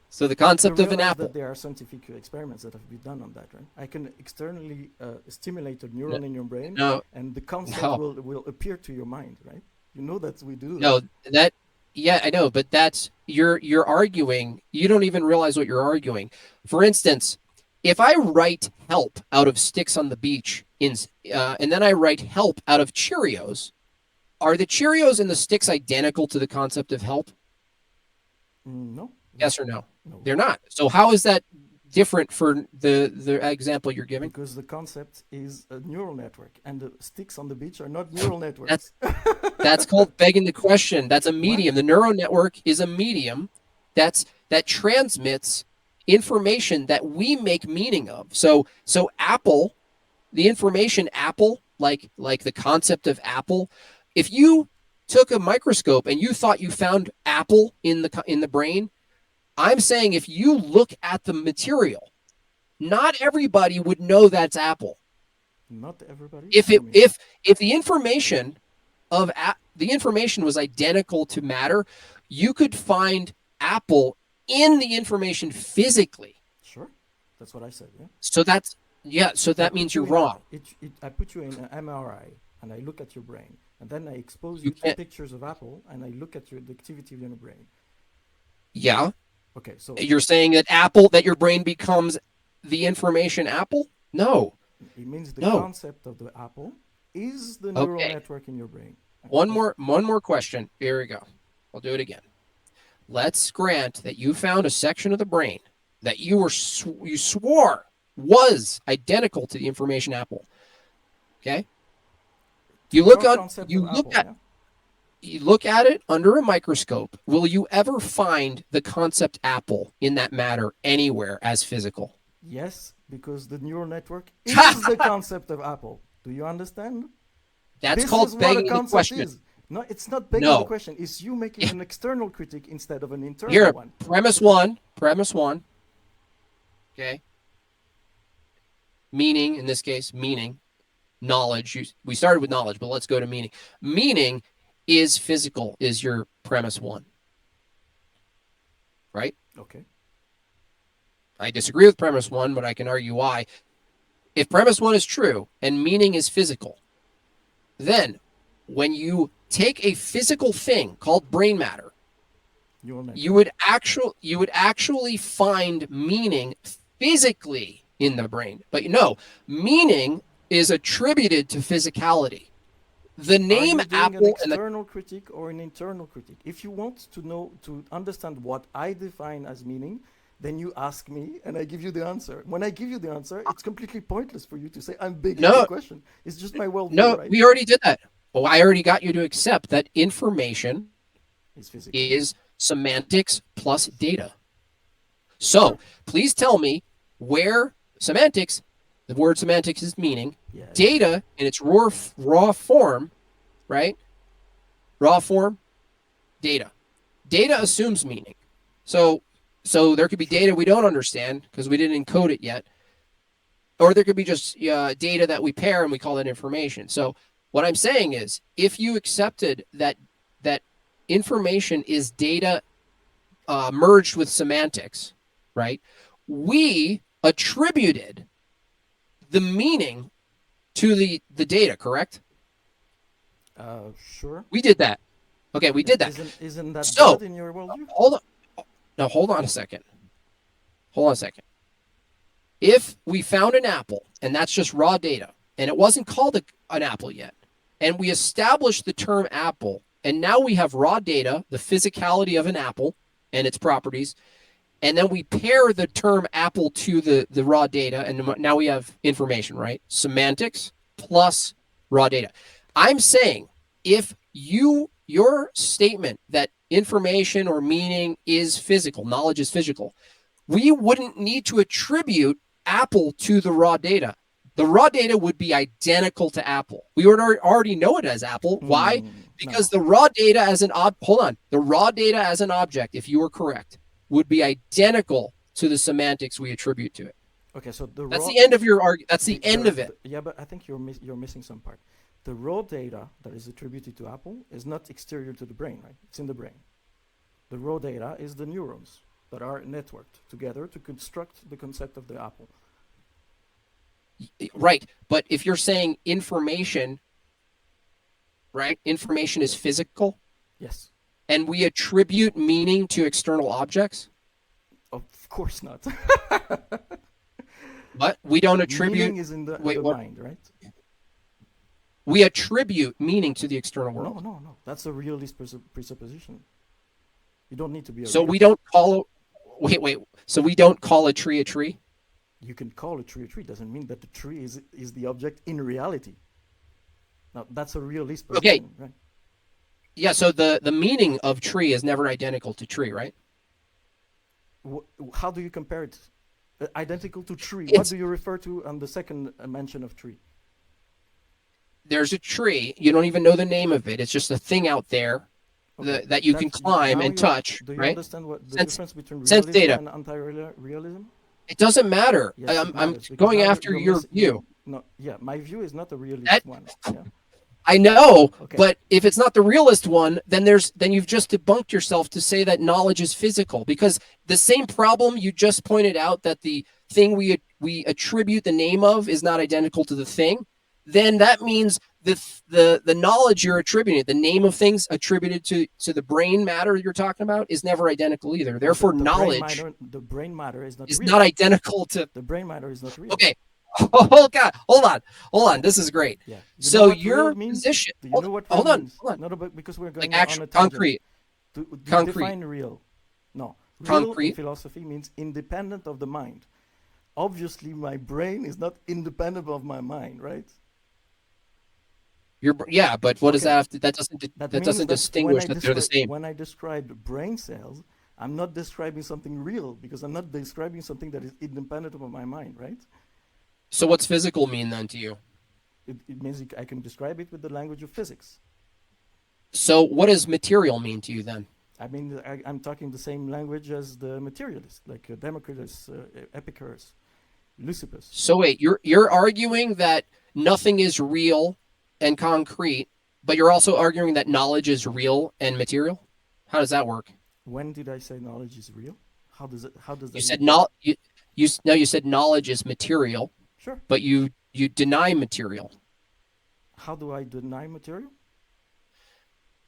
So the You concept of an realize that apple. there are scientific experiments that have been done on that, right? I can externally stimulate a No, neuron in your brain, no, and the concept no. will appear to your mind, right? You know that we do that. No, that yeah, I know, but that's you're arguing. You don't even realize what you're arguing. For instance, if I write help out of sticks on the beach and then I write help out of Cheerios, are the Cheerios and the sticks identical to the concept of help? No, Yes or no? no, They're not. So how is that different for the example you're giving? because the concept is a neural network, and the sticks on the beach are not neural That's networks. That's called begging the question. That's a What? medium. The neural network is a medium that transmits information that we make meaning of. So Apple, the information Apple, like the concept of Apple, if you took a microscope and you thought you found Apple in the brain, I'm saying if you look at the material, not everybody would know that's Apple. Not everybody. If What do it you mean? if the information was identical to matter, you could find Apple in the information physically. Sure, that's what I said. Yeah. So that's yeah. So If I that means put you're you in a, wrong. I put you in an MRI and I look at your brain, and then I expose You you to can't. pictures of Apple, and I look at the activity of your brain. Yeah, Okay, so you're saying that Apple that your brain becomes the information Apple. No, it means the no. concept of the apple is the neural Okay. network in your brain. Right? One more question. Here we go. I'll do it again. Let's grant that you found a section of the brain that you swore was identical to the information Apple. Okay. To You look your on. concept of apple, yeah. You look at it under a microscope. Will you ever find the concept Apple in that matter anywhere as physical? Yes, because the neural network is the concept of apple. Do you understand? That's This is called what a begging the concept question. is. No, it's not begging the No. question. It's you making an external critique instead of an internal Here, one. premise one. Premise one. Okay. Meaning, in this case, meaning, knowledge. We started with knowledge, but let's go to meaning. Meaning is physical, is your premise one, right? Okay. I disagree with premise one, but I can argue why. If premise one is true and meaning is physical, then when you take a physical thing called brain matter, Neural network. you would actually find meaning physically in the brain. But no, meaning is attributed to physicality. The Are name you doing an Apple and the external critique or an internal critique? If you want to understand what I define as meaning, then you ask me and I give you the answer. When I give you the answer, it's completely pointless for you to say I'm begging the no, question. It's just my worldview, no, right? we already did that. Oh, I already got you to accept that information It's physical. is semantics plus Yes. data. So Sure. please tell me where semantics, the word semantics is meaning, Yes. data in its raw form, right? Raw form, data. Data Hmm. assumes meaning. So so there could be Sure. data we don't understand because we didn't encode it yet, or there could be just data that we pair and we call that information. So what I'm saying is, if you accepted that information is data merged with semantics, right? We attributed the meaning to the data, correct? Sure. We did that. Okay, we Yeah. did that. Isn't that So good in your worldview? hold on. Now hold on a second. Hold on a second. If we found an apple and that's just raw data and it wasn't called an apple yet, and we established the term apple, and now we have raw data, the physicality of an apple and its properties, and then we pair the term apple to the raw data, and now we have information, right? Semantics plus raw data. I'm saying if your statement that information or meaning is physical, knowledge is physical, we wouldn't need to attribute apple to the raw data. The raw data would be identical to apple. We would already know it as apple. Why? Because No. the raw data as an hold on, the raw data as an object, if you were correct, would be identical to the semantics we attribute to it. Okay. So the That's raw, the end of your argument. That's the end of it. yeah, but I think you're missing some part. The raw data that is attributed to Apple is not exterior to the brain, right? It's in the brain. The raw data is the neurons that are networked together to construct the concept of the apple. Right. But if you're saying information, right? Information is physical Yes. and we attribute meaning to external objects. Of course not. What? We don't attribute. Meaning is in Wait, the what? mind, right? We attribute meaning to the external No, world. no, no. That's a realist presupposition. You don't need to be a So we realist. don't call. Wait. So we don't call a tree a tree. You can call a tree a tree. Doesn't mean that the tree is the object in reality. Now that's a realist Okay. position, right? Yeah. So the meaning of tree is never identical to tree, right? How do you compare it? Identical to tree. What It's do you refer to on the second mention of tree? there's a tree. You don't even know the name of it. It's just a thing out there Okay, that you can climb now and you're. touch, Do you right? understand what the Sense difference between sense realism data. and anti-realism? It doesn't matter. Yes, it I'm matters because going now after you're your missing. view. No, yeah, my view is not a That realist one. Yeah. I know, Okay. but if it's not the realist one, then you've just debunked yourself to say that knowledge is physical, because the same problem you just pointed out, that the thing we attribute the name of is not identical to the thing, then that means the knowledge you're attributing, the name of things attributed to the brain matter you're talking about, is never identical either. No, Therefore, knowledge the brain matter is not is real. not identical to. The brain matter is not real. Okay. Oh God, hold on. Yeah, This is great. yeah. You know So what real your means? position. Do you know what real Hold on, means? hold on. No, no, but because we're Like going on actual a tangent. concrete, Do you concrete, define real? No. Real in concrete. philosophy means independent of the mind. Obviously, my brain is not independent of my mind, right? Yeah, but what does Okay. that have to? That That means doesn't that when distinguish I that they're the describe same. when I describe brain cells, I'm not describing something real because I'm not describing something that is independent of my mind, right? So what's physical mean then to you? It means I can describe it with the language of physics. So what does material mean to you then? I mean, I'm talking the same language as the materialists, like Democritus, Epicurus, Leucippus. So wait, you're arguing that nothing is real and concrete, but you're also arguing that knowledge is real and material? How does that work? When did I say knowledge is real? How does it? How does You that said make? not you no, you said knowledge is material, Sure. but you deny material How do I deny material?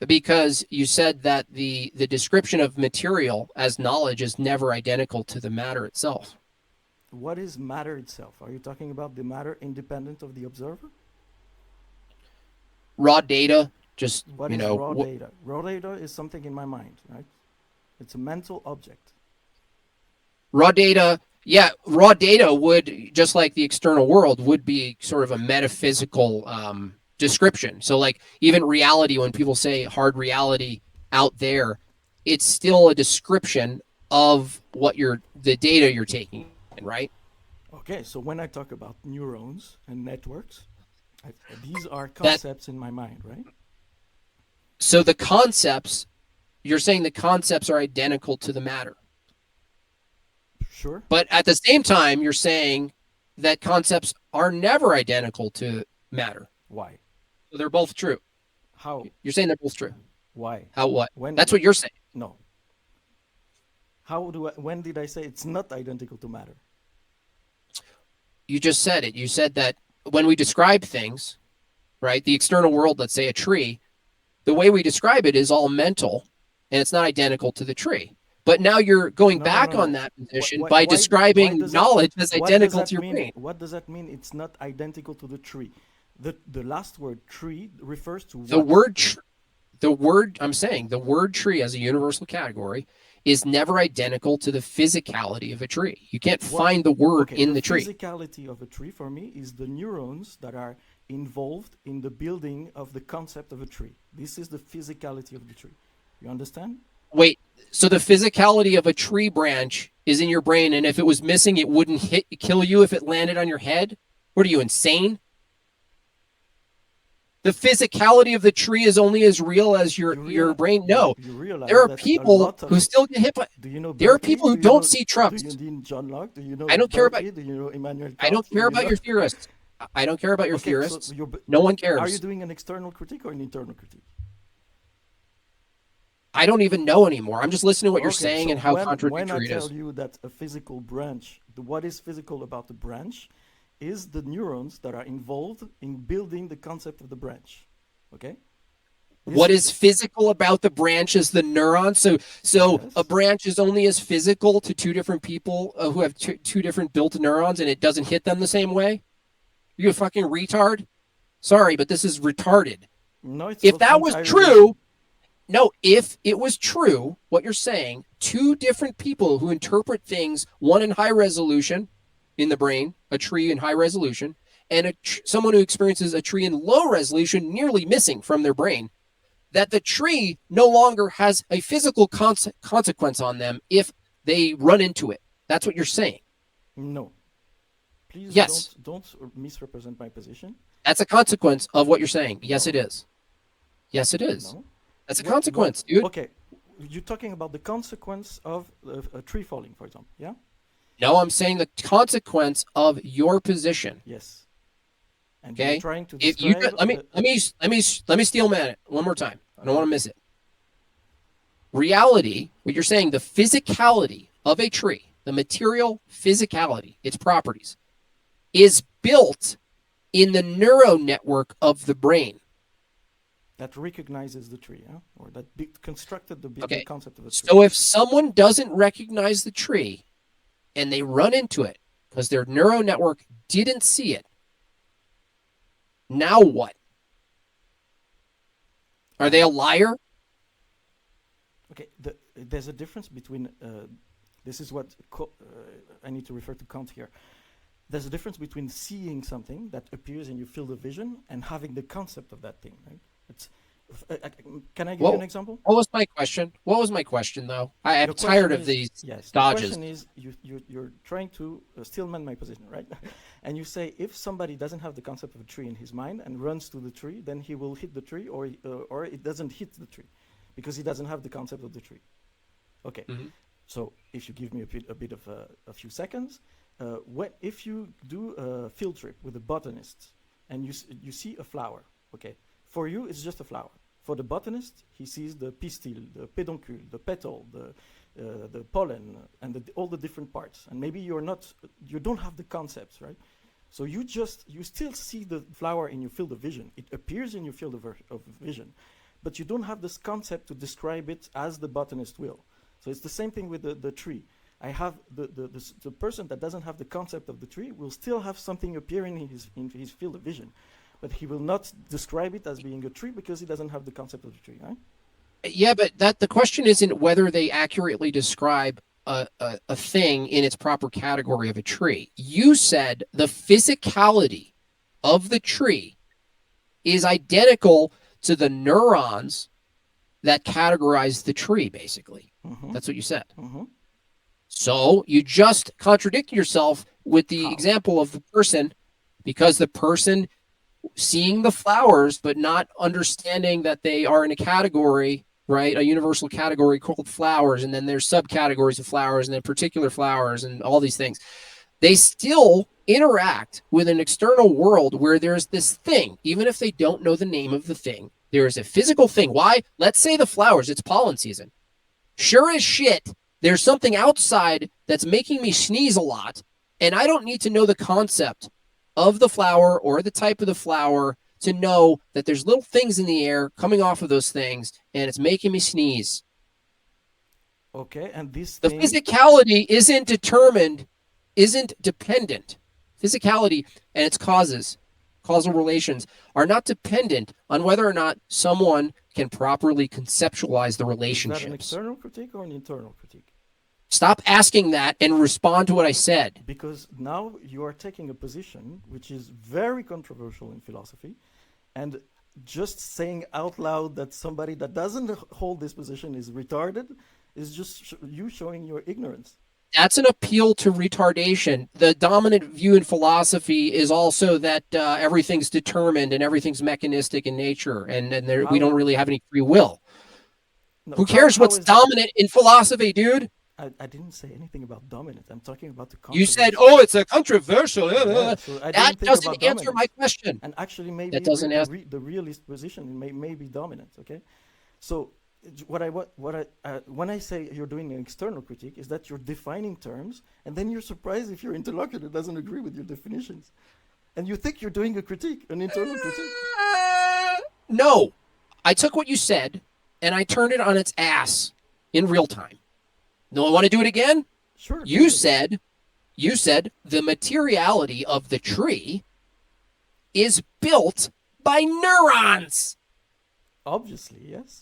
because you said that the description of material as knowledge is never identical to the matter itself. What is matter itself? Are you talking about the matter independent of the observer? Raw data, just What is raw data? Raw data is something in my mind, right? It's a mental object. raw data. Yeah, raw data would, just like the external world, would be sort of a metaphysical description. So like even reality, when people say hard reality out there, it's still a description of what the data you're taking in, right? Okay, so when I talk about neurons and networks, I, these are That concepts in my mind, right? so the concepts, you're saying the concepts are identical to the matter. Sure. But at the same time, you're saying that concepts are never identical to matter. Why? So they're both true. How? You're saying they're both true. Why? How what? When? That's what you're saying. No. How do I? When did I say it's not identical to matter? You just said it. You said that when we describe things, right, the external world, let's say a tree, the way we describe it is all mental and it's not identical to the tree. But now you're going No, no, back no, on no. that Why? position Why? by Why describing does that? knowledge as What does identical that to your mean? brain. What does that mean? It's not identical to the tree. The last word tree refers to The what? word I'm saying the word tree as a universal category is never identical to the physicality of a tree. You can't What? find the word Okay, in the the tree. physicality of a tree for me is the neurons that are involved in the building of the concept of a tree. This is the physicality of the tree. You understand? Wait, so the physicality of a tree branch is in your brain, and if it was missing, it wouldn't kill you if it landed on your head? What are you, insane? The physicality of the tree is only as real as You your realize brain. No, you there realize are that a people lot who of. still get hit by. Do you know There are Berkeley? people who don't see Do you trucks. know John Locke? Do you I know don't care about. Berkeley? Do you know Immanuel I Kant? don't Do care you about know? your theorists. I don't care about your Okay, so theorists. you're. No one Are you cares. doing an external critique or an internal critique? I don't even know anymore. I'm just listening to what you're Okay, saying so and how when I contradictory it tell is. you that a physical branch, what is physical about the branch is the neurons that are involved in building the concept of the branch. Okay? This What is is physical about the branch is the neuron. So a yes. branch is only as physical to two different people who have two different built neurons, and it doesn't hit them the same way. You a fucking retard? Sorry, but this is retarded. No, it's If the that was entire reason. true, no, if it was true, what you're saying, two different people who interpret things, one in high resolution in the brain, a tree in high resolution, and someone who experiences a tree in low resolution, nearly missing from their brain, that the tree no longer has a physical consequence on them if they run into it. That's what you're saying. No. Please Yes, don't misrepresent my position. that's a consequence of what you're saying. Yes, it No. is. Yes, it is. No. That's a What consequence, dude. okay. You're talking about the consequence of a tree falling, for example. Yeah? No, I'm saying the consequence of your position. Yes. And you're Okay. trying to If you describe the let me steal man it one more time. I don't want to miss it. Reality, what you're saying, the physicality of a tree, the material physicality, its properties, is built in the neural network of the brain. that recognizes the tree, yeah? Or that constructed the Okay. concept of a tree. So if someone doesn't recognize the tree and they run into it because their neural network didn't see it, now what? Are they a liar? Okay, there's a difference between. This is what I need to refer to Kant here. There's a difference between seeing something that appears in your field of vision and having the concept of that thing. Right? It's. Can I give you an example? What was my question? What was my question, though? I'm Your tired question of is these yes. The dodges. question is you're trying to still man my position, right? And you say if somebody doesn't have the concept of a tree in his mind and runs to the tree, then he will hit the tree, or it doesn't hit the tree, because he doesn't have the concept of the tree. Okay. Mm-hmm. So if you give me a bit of a few seconds, if you do a field trip with a botanist and you see a flower, okay, for you it's just a flower. For the botanist, he sees the pistil, the peduncle, the petal, the pollen, and all the different parts. And maybe you don't have the concepts, right? So you still see the flower in your field of vision. It appears in your field of vision, but you don't have this concept to describe it as the botanist will. So it's the same thing with the tree. I have the person that doesn't have the concept of the tree will still have something appearing in his field of vision, but he will not describe it as being a tree because he doesn't have the concept of the tree, right? Yeah, but the question isn't whether they accurately describe a thing in its proper category of a tree. You said the physicality of the tree is identical to the neurons that categorize the tree, basically. That's what you said. So you just contradict yourself with the example of the person, because the person seeing the flowers but not understanding that they are in a category, right? A universal category called flowers, and then there's subcategories of flowers, and then particular flowers, and all these things. They still interact with an external world where there's this thing, even if they don't know the name of the thing. There is a physical thing. Why? Let's say the flowers, it's pollen season. Sure as shit, there's something outside that's making me sneeze a lot, and I don't need to know the concept of the flower or the type of the flower to know that there's little things in the air coming off of those things, and it's making me sneeze. Okay, and this The thing, physicality isn't dependent. Physicality and its causes, causal relations, are not dependent on whether or not someone can properly conceptualize the is relationships. that an external critique or an internal critique? Stop asking that and respond to what I said. Because now you are taking a position which is very controversial in philosophy, and just saying out loud that somebody that doesn't hold this position is retarded is just you showing your ignorance. That's an appeal to retardation. The dominant view in philosophy is also that everything's determined and everything's mechanistic in nature, and we don't really have any free will. No, Who cares what's dominant in philosophy, dude? I didn't say anything about dominant. I'm talking about the You said, controversy. oh, it's a controversial. Yeah, so I That didn't think doesn't about answer dominance. my question. And actually, maybe That doesn't answer. the realist position may be dominant. Okay, so when I say you're doing an external critique, is that you're defining terms, and then you're surprised if your interlocutor doesn't agree with your definitions, and you think you're doing a critique, an internal critique. No, I took what you said and I turned it on its ass in real time. No, I want to do it again. Sure. You said the materiality of the tree is built by neurons. Obviously, yes.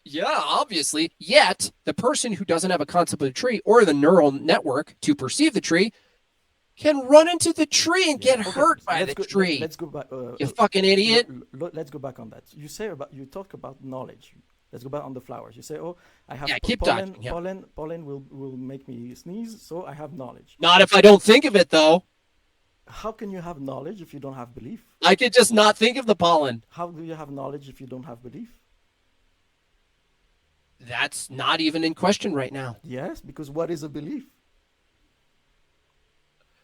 Yeah, obviously. Yet, the person who doesn't have a concept of the tree or the neural network to perceive the tree can run into the tree and get hurt by the tree. Let's go back. You fucking idiot. Let's go back on that. You talk about knowledge. Let's go back on the flowers. You say, "Oh, I have keep pollen. talking, yeah. Pollen will make me sneeze, so I have knowledge." Not if I don't think of it, though. How can you have knowledge if you don't have belief? I could just not think of the pollen. How do you have knowledge if you don't have belief? That's not even in question right now. Yes, because what is a belief?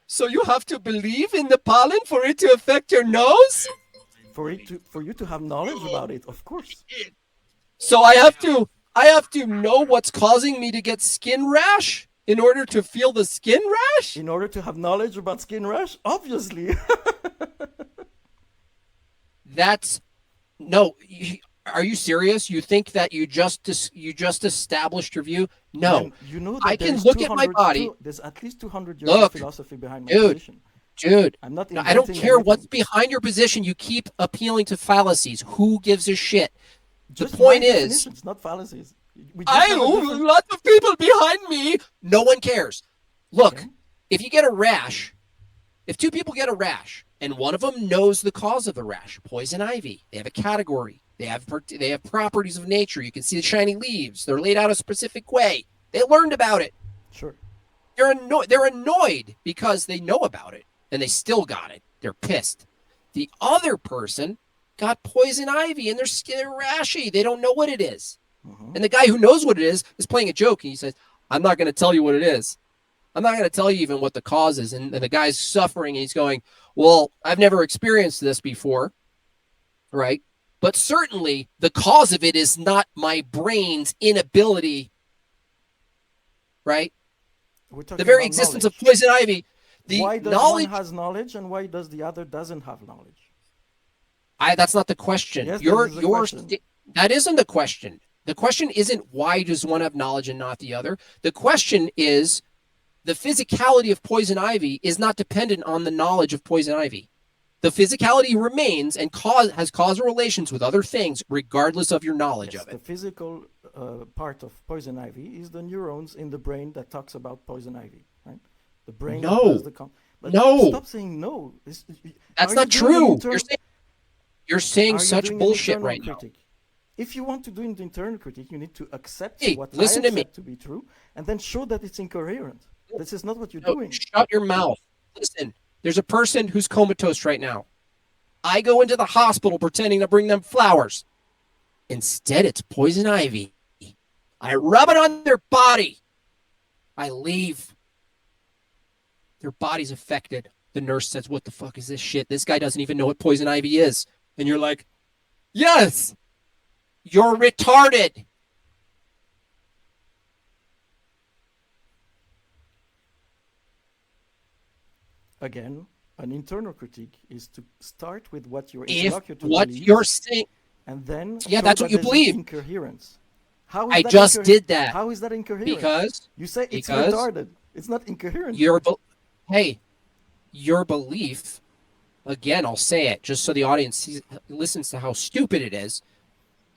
So you have to believe in the pollen for it to affect your nose? For you to have knowledge about it, of course. So I have to know what's causing me to get skin rash in order to feel the skin rash? In order to have knowledge about skin rash, obviously. Are you serious? You think that you just established your view? No. And you know that I can look at my body. There's at least 200 years of philosophy behind my position. Dude, I'm not I don't inventing care anything. what's behind your position. You keep appealing to fallacies. Who gives a shit? Just the point my is, definitions, not fallacies. We just have a different- lots of people behind me. No one cares. Look, Okay. if you get a rash, if two people get a rash, and one of them knows the cause of the rash, poison ivy, they have a category. They have properties of nature. You can see the shiny leaves. They're laid out a specific way. They learned about it. Sure. They're annoyed because they know about it, and they still got it. They're pissed. The other person got poison ivy, and they're rashy. They don't know what it is. And the guy who knows what it is playing a joke, and he says, I'm not going to tell you what it is. I'm not going to tell you even what the cause is. And the guy's suffering, and he's going, well, I've never experienced this before, right? But certainly the cause of it is not my brain's inability, right? We're talking The very about existence knowledge. of poison ivy, the Why does knowledge. one has knowledge and why does the other doesn't have knowledge? That's not the question. Yes, that is the question. That isn't the question. The question isn't why does one have knowledge and not the other. The question is the physicality of poison ivy is not dependent on the knowledge of poison ivy. The physicality remains and has causal relations with other things regardless of your knowledge Yes, of the it. physical part of poison ivy is the neurons in the brain that talks about poison ivy, right? The brain. No. Does the but No. Stop saying no. That's Are not you doing an true. internal- You're saying You're saying Are you such doing an bullshit internal right now. critique? If you want to do an internal critique, you need to accept Hey, what I listen to me. accept to be true, and then show that it's incoherent. This is not what you're No, doing. shut your mouth. Listen, there's a person who's comatose right now. I go into the hospital pretending to bring them flowers. Instead, it's poison ivy. I rub it on their body. I leave. Their body's affected. The nurse says, "What the fuck is this shit? This guy doesn't even know what poison ivy is." And you're like, "Yes, you're retarded." Again, an internal critique is to start with what your If interlocutor what believes, you're saying, and then yeah, show that's what that you there's an believe. incoherence. How is I that just did that How is that incoherent? because You say it's because retarded. It's not incoherent. hey, your belief, again, I'll say it just so the audience listens to how stupid it is.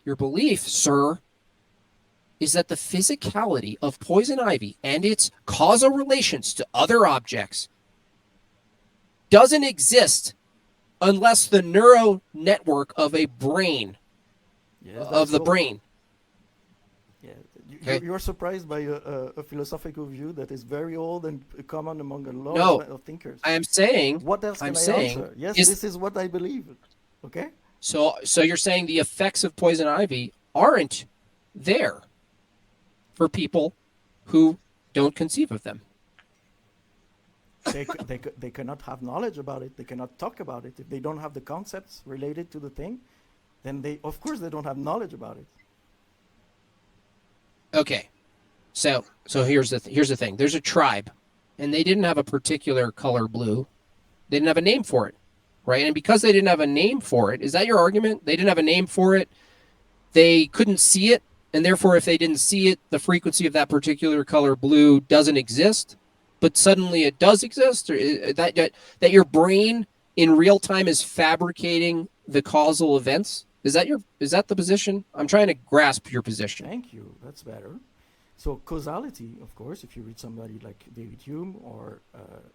Your belief, sir, is that the physicality of poison ivy and its causal relations to other objects doesn't exist unless the neural network of a brain, Yes, of the brain. Yeah, Okay? you're surprised by a philosophical view that is very old and common among a lot No, of thinkers. I am saying, What else can I answer? Yes, this is what I believe. Okay? so you're saying the effects of poison ivy aren't there for people who don't conceive of them. They cannot have knowledge about it. They cannot talk about it. If they don't have the concepts related to the thing, then of course they don't have knowledge about it. Okay, so here's the thing. There's a tribe, and they didn't have a particular color blue. They didn't have a name for it, right? And because they didn't have a name for it, is that your argument? They didn't have a name for it. They couldn't see it, and therefore, if they didn't see it, the frequency of that particular color blue doesn't exist. But suddenly, it does exist, or that your brain in real time is fabricating the causal events. Is that the position? I'm trying to grasp your position. Thank you. That's better. So causality, of course, if you read somebody like David Hume or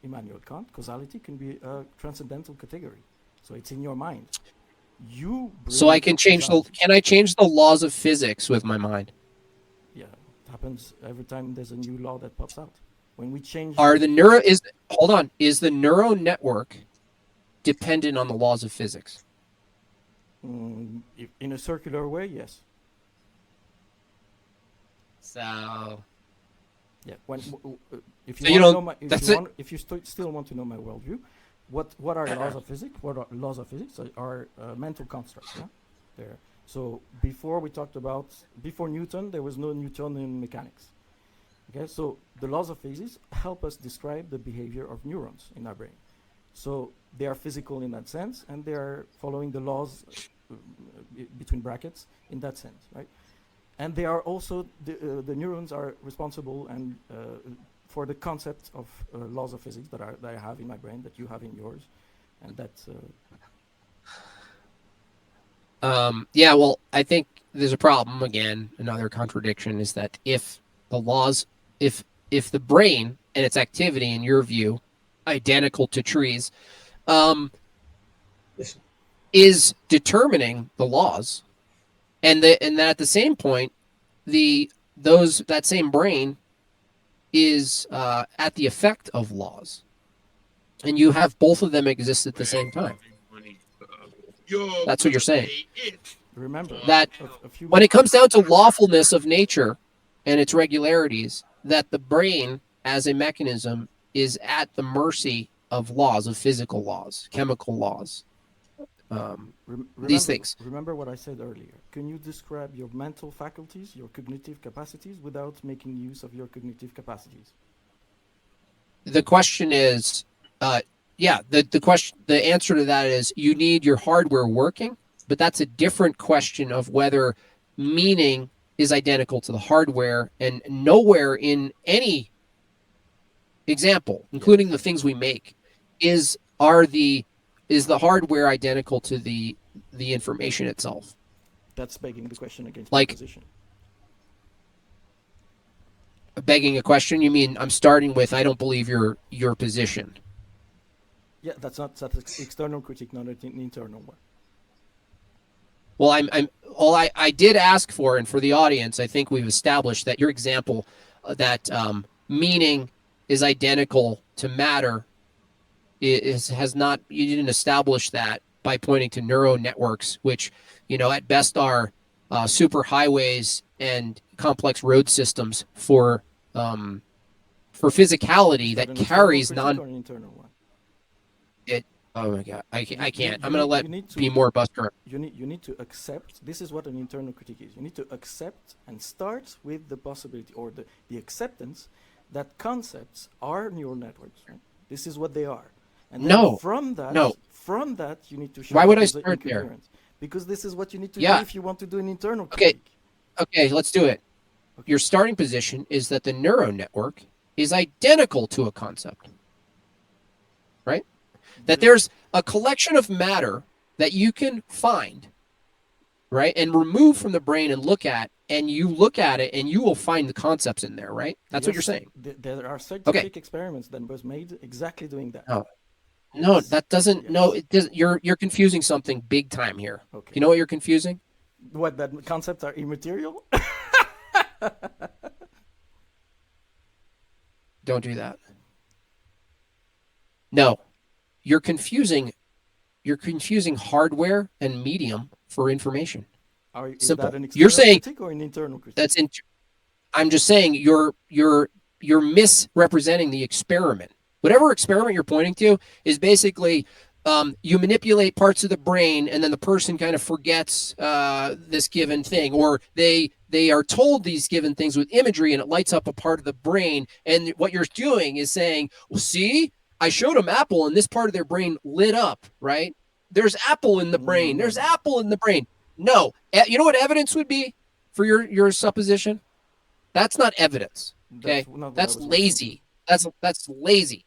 Immanuel Kant, causality can be a transcendental category. So it's in your mind. So I can change can I change the laws of physics with my mind? Yeah, it happens every time there's a new law that pops out. When we change is the neural network dependent on the laws of physics? In a circular way, yes. So yeah, if you still want to know my worldview, what are laws of physics? What are laws of physics? Are mental constructs. Yeah, there. So before Newton, there was no Newtonian mechanics. Okay, so the laws of physics help us describe the behavior of neurons in our brain. So they are physical in that sense, and they are following the laws between brackets in that sense, right? And they are also the neurons are responsible and for the concept of laws of physics that I have in my brain, that you have in yours, and that's. Yeah, well, I think there's a problem again. Another contradiction is that if the brain and its activity, in your view, identical to trees, is determining the laws, and that at the same point, that same brain is at the effect of laws, and you have both of them exist at the same time. That's what you're saying. Remember that when it comes down to lawfulness of nature and its regularities, that the brain as a mechanism is at the mercy of laws, of physical laws, chemical laws, these things. Remember what I said earlier. Can you describe your mental faculties, your cognitive capacities, without making use of your cognitive capacities? The question is, the answer to that is you need your hardware working, but that's a different question of whether meaning is identical to the hardware, and nowhere in any example, including the things we make, is the hardware identical to the information itself. That's begging the question against my position. Begging a question? You mean I'm starting with I don't believe your position? Yeah, that's external critique, not an internal one. Well, I did ask for, and for the audience, I think we've established that your example, that meaning is identical to matter, has not. You didn't establish that by pointing to neural networks, which, at best are super highways and complex road systems for physicality Is that that an external carries critique non. or an internal one? It. Oh my god, I You, can't. I'm you gonna need let you need be to more Buster. you need to accept. This is what an internal critique is. You need to accept and start with the possibility or the acceptance that concepts are neural networks. Right? This is what they are, and then No, no. from that you need to show Why would what I is the start there? incoherence, because this is what you need to do Yeah. if you want to do an internal Okay. critique. Okay. Let's do it. Okay. Your starting position is that the neural network is identical to a concept, right? That The- there's a collection of matter that you can find, right, and remove from the brain and look at, and you look at it and you will find the concepts in there, right? That's what you're yes, saying. there are Okay. scientific experiments that was made exactly doing that. No, no, Yes. that doesn't. No, Yes. it doesn't. You're confusing something big time here. Okay. You know what you're confusing? What, that concepts are immaterial? Don't do that. No, you're confusing. You're confusing hardware and medium for information. Is that Simple. an You're external saying critique or an internal critique? that's in. I'm just saying you're misrepresenting the experiment. Whatever experiment you're pointing to is basically you manipulate parts of the brain, and then the person kind of forgets this given thing, or they are told these given things with imagery, and it lights up a part of the brain. And what you're doing is saying, well, see, I showed them Apple, and this part of their brain lit up, right? There's Apple in the brain. No, There's no. Apple in the brain. No, you know what evidence would be for your supposition? That's not evidence. Okay, That's not what I that's was referring to. lazy. That's lazy.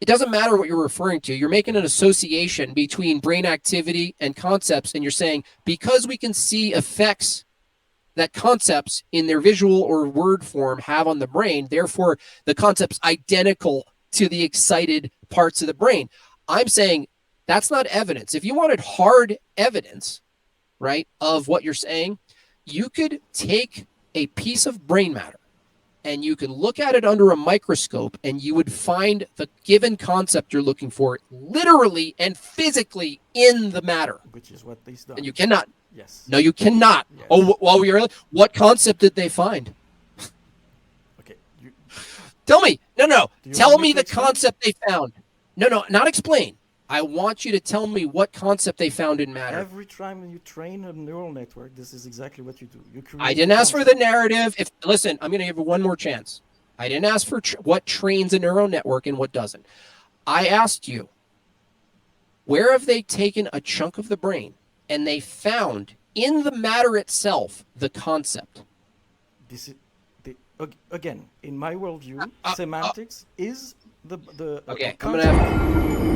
It doesn't matter what you're referring to. You're making an association between brain activity and concepts, and you're saying because we can see effects that concepts in their visual or word form have on the brain, therefore the concept's identical to the excited parts of the brain. I'm saying that's not evidence. If you wanted hard evidence, right, of what you're saying, you could take a piece of brain matter and you can look at it under a microscope and you would find the given concept you're looking for literally and physically in the matter. Which is what these done. And you cannot. Yes. No, you cannot. Yes. Oh, well, what concept did they find? Okay. Tell me. No. Do you Tell want me to the explain? concept they found. No, not explain. I want you to tell me what concept they found in matter. Every time you train a neural network, this is exactly what you do. You create I didn't a ask for concept. the narrative. Listen, I'm going to give you one more chance. I didn't ask for what trains a neural network and what doesn't. I asked you, where have they taken a chunk of the brain and they found in the matter itself the concept? This is again, in my worldview, semantics is the Okay, I'm concept. going to have